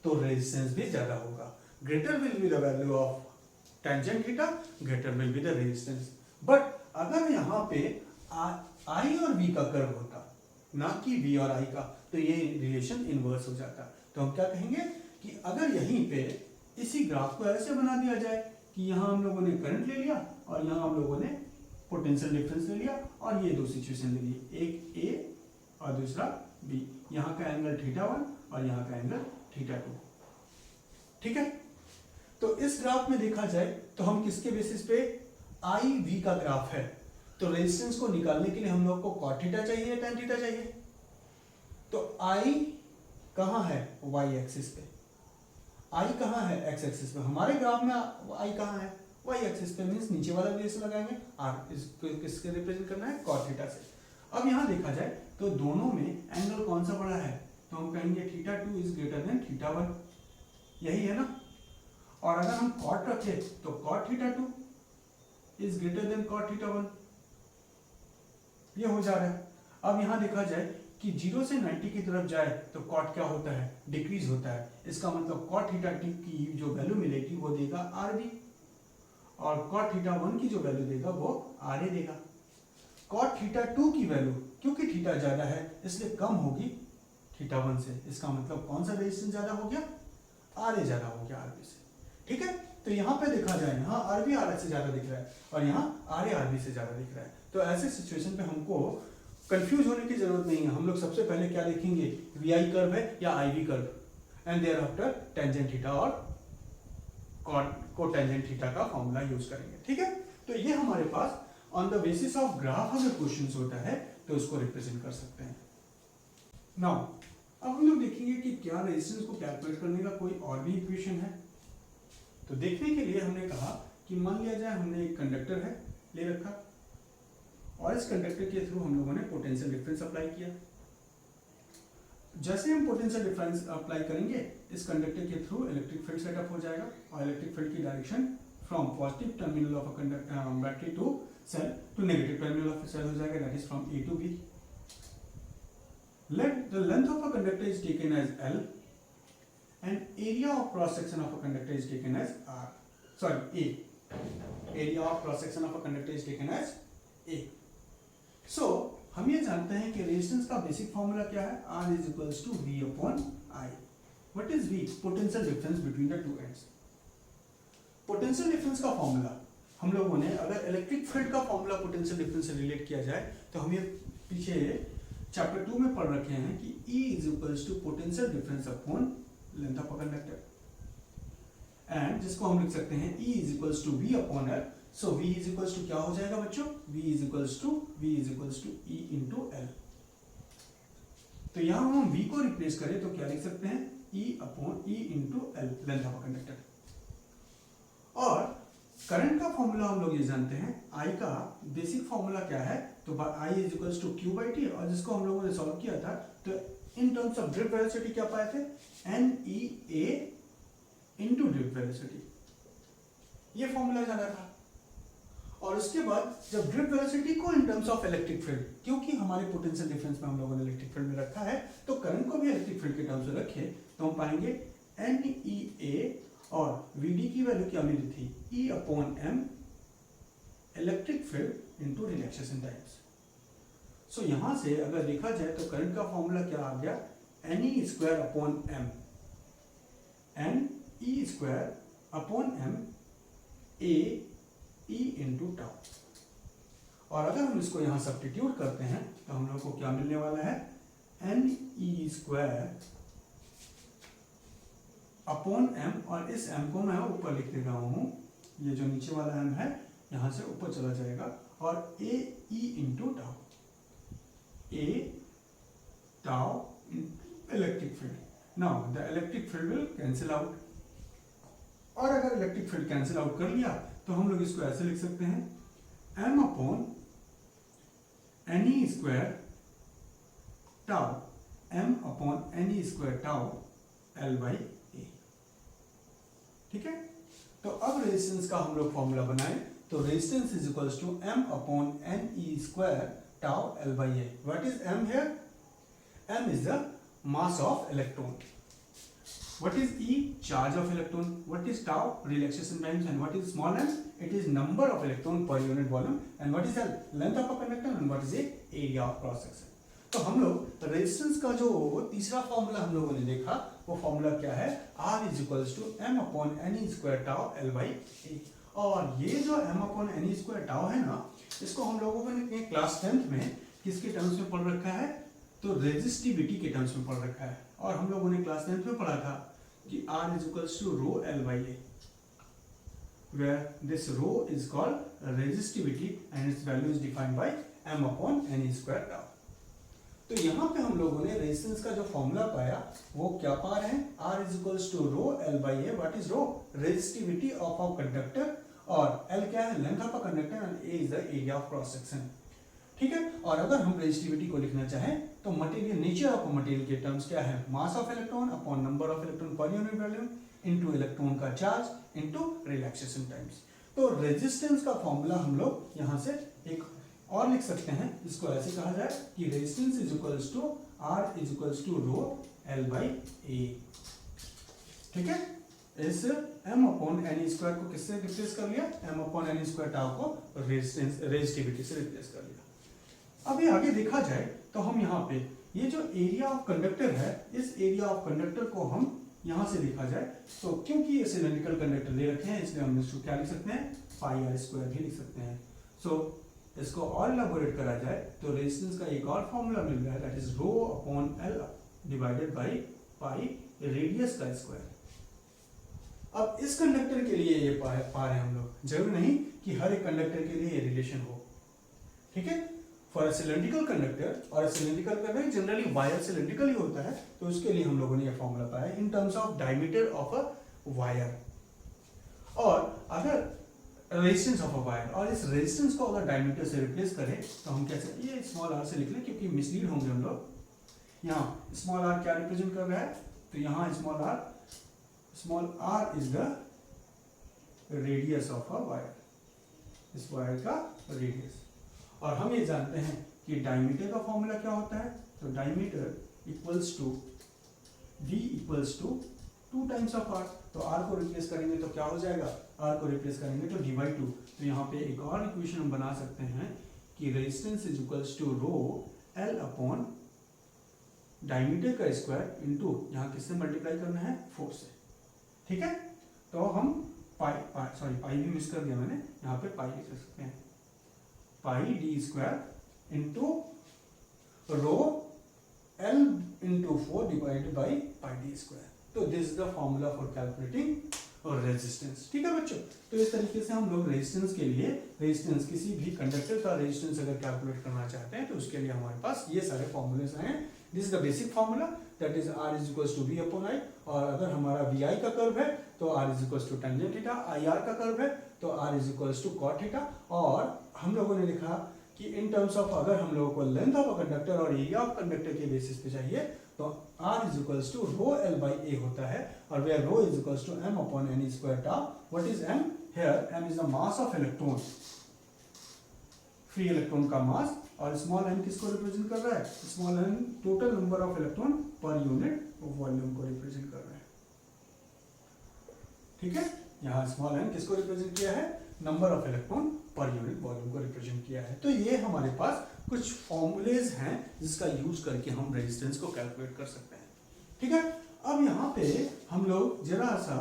तो रेजिस्टेंस भी ज्यादा होगा। Greater will be the value of tangent theta, greater will be the resistance. But अगर यहाँ पे I और V का कर्व होता, ना कि V और I का, तो ये रिलेशन इनवर्स हो जाता। तो हम क्या कहेंगे कि अगर यहीं पे इसी ग्राफ को ऐसे बना दिया जाए कि यहाँ हम लोगों ने करंट ले लिया और यहाँ हम लोगों ने पोटेंशियल डिफरेंस ले लिया और ये दो सिचुएशन ले ली, एक A और दूसरा B, यहाँ का एंगल θ1 और यहाँ का एंगल θ2। ठीक है। तो इस ग्राफ में देखा जाए तो हम किसके बेसिस पे, I V का ग्राफ है, तो रेजिस्टेंस को निकालने के लिए हम लोग को cot थीटा चाहिए, tan थीटा चाहिए। तो I कहाँ है? Y एक्सिस पे। I कहाँ है? X एक्सिस पे। हमारे ग्राफ में I कहाँ है? Y एक्सिस पे। मींस नीचे वाला बेस लगाएंगे R, इसको किसके रिप्रेजेंट करना है? cot थीटा से। अब यहाँ देखा जाए तो दोनों में एंगल कौन सा बड़ा है? तो हम कहेंगे θ2 इज ग्रेटर देन θ1, यही है ना। और अगर हम cot रखें तो cot θ2 is greater than cot θ1, ये हो जा रहा है। अब यहाँ देखा जाए कि 0 से 90 की तरफ जाए तो cot क्या होता है? डिक्रीज होता है। इसका मतलब cot θ2 की जो वैल्यू मिलेगी वो देगा RB और cot θ1 की जो वैल्यू देगा वो RA देगा। cot θ2 की वैल्यू क्योंकि थीटा ज्यादा है इसलिए कम होगी θ1 से। इसका मतलब कौन सा रेजिस्टेंस ज्यादा हो गया? RA ज्यादा हो गया RB से। ठीक है। तो यहाँ पे देखा जाए, यहाँ RB RA से ज्यादा दिख रहा है और यहाँ RA RB से ज्यादा दिख रहा है। तो ऐसे सिचुएशन पे हमको कंफ्यूज होने की जरूरत नहीं है। हम लोग सबसे पहले क्या देखेंगे? VI कर्व है या IV curve, and there after tangent theta और कोटेंजेंट थीटा का फॉर्मूला यूज करेंगे। ठीक है। तो ये हमारे पास on the basis of graph अगर क्वेश्चन होता है तो उसको रिप्रेजेंट कर सकते हैं। नाउ अब हम लोग देखेंगे कि क्या रेजिस्टेंस को कैलकुलेट करने का कोई और भी इक्वेशन है। तो देखने के लिए हमने कहा कि मान लिया जाए हमने एक कंडक्टर है ले रखा और इस कंडक्टर के थ्रू हम लोगों ने पोटेंशियल डिफरेंस अप्लाई किया। जैसे हम पोटेंशियल डिफरेंस अप्लाई करेंगे इस कंडक्टर के थ्रू इलेक्ट्रिक फील्ड सेटअप हो जाएगा और इलेक्ट्रिक फील्ड की direction from positive terminal of a battery to cell to negative terminal of cell हो जाएगा, that is from A to B। Let the length of a conductor is taken as L and area of cross section of a conductor is taken as R. Sorry, A. Area of cross section of a conductor is taken as A. So हम ये जानते हैं कि resistance का basic formula क्या है? R is equals to V upon I. What is V? Potential difference between the two ends. Potential difference का formula हम लोगों ने, अगर इलेक्ट्रिक फील्ड का फॉर्मूला पोटेंशियल डिफरेंस से रिलेट किया जाए तो हम ये पीछे चैप्टर 2 में पढ़ रखे हैं कि E is equals to potential difference upon length of a conductor, and जिसको हम लिख सकते हैं E is equals to V upon L. So V is equals to क्या हो जाएगा बच्चों? V is equals to E into L. तो यहाँ हम V को रिप्लेस करें तो क्या लिख सकते हैं? E upon E into L, length of a conductor. और करंट का फॉर्मूला हम लोग ये जानते हैं, I का बेसिक फॉर्मूला क्या है? तो I is equals to Q by T, और जिसको हम लोगों ने सॉल्व किया था तो in terms of drift velocity क्या पाए थे? NEA into ड्रिफ्ट वेलोसिटी, ये फॉर्मूला जाना था। और उसके बाद जब ड्रिफ्ट वेलोसिटी को in terms of electric field, क्योंकि हमारे पोटेंशियल डिफरेंस में हम लोगों ने इलेक्ट्रिक फील्ड में रखा है तो करंट को भी इलेक्ट्रिक फील्ड के टर्म्स में रखे तो हम पाएंगे NEA और VD की वैल्यू क्या मिली थी? E upon M electric field into relaxation times. So यहाँ से अगर देखा जाए तो करंट का फॉर्मूला क्या आ गया, N E square upon M, N E square upon M A E into tau. और अगर हम इसको यहाँ सब्स्टिट्यूट करते हैं तो हम लोग को क्या मिलने वाला है, N E square upon M, और इस एम को मैं ऊपर लिख दे रहा हूँ, ये जो नीचे वाला एम है यहाँ से ऊपर चला जाएगा, और A E into tau, A tau electric field. Now the electric field will cancel out, और अगर इलेक्ट्रिक फील्ड कैंसिल आउट कर लिया तो हम लोग इसको ऐसे लिख सकते हैं, M upon N E square tau, M upon N E square tau L by A. ठीक है, तो अब रेजिस्टेंस का हम लोग फॉर्मूला बनाए, तो resistance is equals to M upon N E square tau L by A. What is M here? M is the mass of electron. What is E? Charge of electron. What is tau? Relaxation times. And what is small m? It is number of electron per unit volume. And what is the length of a conductor? And what is the area of cross section? तो हम लोग resistance का जो तीसरा formula हम लोगों ने देखा, वो फॉर्मूला क्या है, R is equals to M upon N E square tau L by A. और ये जो M upon N E square tau है ना, इसको हम लोगों ने क्लास 10th में किसके टर्म्स में पढ़ रखा है, तो रेजिस्टिविटी के टर्म्स में पढ़ रखा है। और हम लोगों ने क्लास 10th में पढ़ा था कि R is equals to rho L by A, where this rho is called resistivity and its value is defined by m upon n square tau. तो यहाँ पे हम लोगों ने रेजिस्टेंस का जो फॉर्मूला पाया वो क्या पा रहे हैं, R is equals to rho L by A. What is rho? Resistivity of a conductor, और L क्या है, length of a conductor, and A is the area of cross section. ठीक है, और अगर हम रेजिस्टिविटी को लिखना चाहें तो मटेरियल, नेचर ऑफ मटेरियल के टर्म्स क्या है, मास of electron upon number of electron per unit volume into electron का चार्ज इनटू रिलैक्सेशन टाइम्स। तो रेजिस्टेंस का फॉर्मूला हम लोग यहाँ से एक और लिख सकते हैं, इसको ऐसे कहा जाए कि resistance is equals to R is equals to rho L by A. ठीक है, इस m अपॉन एन स्क्वायर को किससे रिप्लेस कर लिया, m upon N square tau को रेजिस्टिविटी से रिप्लेस कर लिया। अभी आगे देखा जाए तो हम यहाँ पे ये जो एरिया ऑफ कंडक्टर है, इस एरिया ऑफ कंडक्टर को हम यहाँ से देखा जाए तो क्योंकि ये सिलेंड्रिकल कंडक्टर ले रखे हैं, इसलिए हम इसको क्या लिख सकते हैं, पाई आर स्क्वायर भी लिख सकते हैं। सो इसको और इलैबोरेट करा जाए तो रेजिस्टेंस का एक और फॉर्मूला मिल रहा है, that is rho upon L divided by pi radius का स्क्वायर। अब इस कंडक्टर के लिए ये पा रहे हैं हम लोग, जरूर नहीं कि हर एक कंडक्टर के लिए ये रिलेशन हो। ठीक है, फॉर सिलेंड्रिकल कंडक्टर, और cylindrical conductor generally wire cylindrical ही होता है, तो उसके लिए हम लोगों ने ये फॉर्मूला पाया in terms of diameter of a wire, और अगर रेजिस्टेंस ऑफ अ वायर, और इस रेजिस्टेंस को अगर डायमीटर से रिप्लेस करें तो हम कैसे, ये स्मॉल आर से लिख लें क्योंकि मिसलीड होंगे हम लोग। यहाँ स्मॉल आर क्या रिप्रेजेंट कर रहा है, तो यहाँ small R is the radius of a wire, इस वायर का रेडियस। और हम ये जानते हैं कि डायमीटर का फॉर्मूला क्या होता है, तो diameter equals to V equals to 2 times of R। तो R को रिप्लेस करेंगे तो क्या हो जाएगा, R को रिप्लेस करेंगे तो d/2। तो यहाँ पे एक और इक्वेशन हम बना सकते हैं कि resistance is equals to rho L upon diameter का स्क्वायर इनटू यहाँ किससे मल्टीप्लाई करना है, 4 से। ठीक है, तो हम पाई भी मिस कर दिया मैंने, यहाँ पे पाई लिख सकते हैं, pi D square into rho L into 4 divided by pi D square. So this is the formula for calculating और रेजिस्टेंस। ठीक है बच्चों, तो इस तरीके से हम लोग रेजिस्टेंस के लिए, रेजिस्टेंस किसी भी कंडक्टर का रेजिस्टेंस अगर कैलकुलेट करना चाहते हैं तो उसके लिए हमारे पास ये सारे फॉर्मूलेस हैं। This is the basic formula, that is R is equals to V upon I, और अगर हमारा VI का कर्व है तो R is equals to tangent theta, IR का कर्व है तो R is equals to cot theta. और हम लोगों ने लिखा कि इन टर्म्स ऑफ अगर हम लोगों को लेंथ ऑफ अ कंडक्टर और एरिया ऑफ कंडक्टर के बेसिस पे चाहिए तो R is equals to rho L by A होता है, और where rho is equals to m upon n square tau. What is m here, m is the mass of electron, free electron का mass, और small m किसको represent कर रहा है, small m total number of electron per unit volume को represent कर रहा है। ठीक है, यहाँ स्मॉल m किसको रिप्रेजेंट किया है, number of electron per unit volume को रिप्रेजेंट किया है। तो ये हमारे पास कुछ फॉर्मूलेज हैं जिसका यूज करके हम रेजिस्टेंस को कैलकुलेट कर सकते हैं। ठीक है, अब यहाँ पे हम लोग जरा सा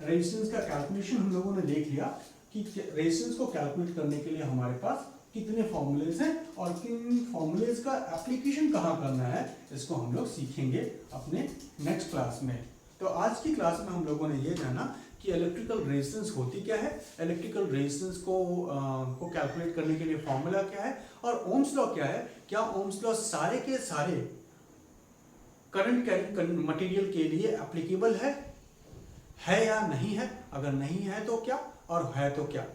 रेजिस्टेंस का कैलकुलेशन हम लोगों ने देख लिया कि रेजिस्टेंस को कैलकुलेट करने के लिए हमारे पास कितने फॉर्मूलेज हैं और किन फॉर्मूलेज का एप्लीकेशन कहाँ करना है, इसको हम लोग सीखेंगे अपने नेक्स्ट क्लास में। तो आज की क्लास में हम लोगों ने ये जाना कि इलेक्ट्रिकल रेजिस्टेंस होती क्या है, इलेक्ट्रिकल रेजिस्टेंस को कैलकुलेट करने के लिए फॉर्मूला क्या है, और ओम्स लॉ क्या है। क्या ओम्स लॉ सारे के सारे करंट कैरिंग मटेरियल के लिए एप्लीकेबल है या नहीं है, अगर नहीं है तो क्या, और है तो क्या।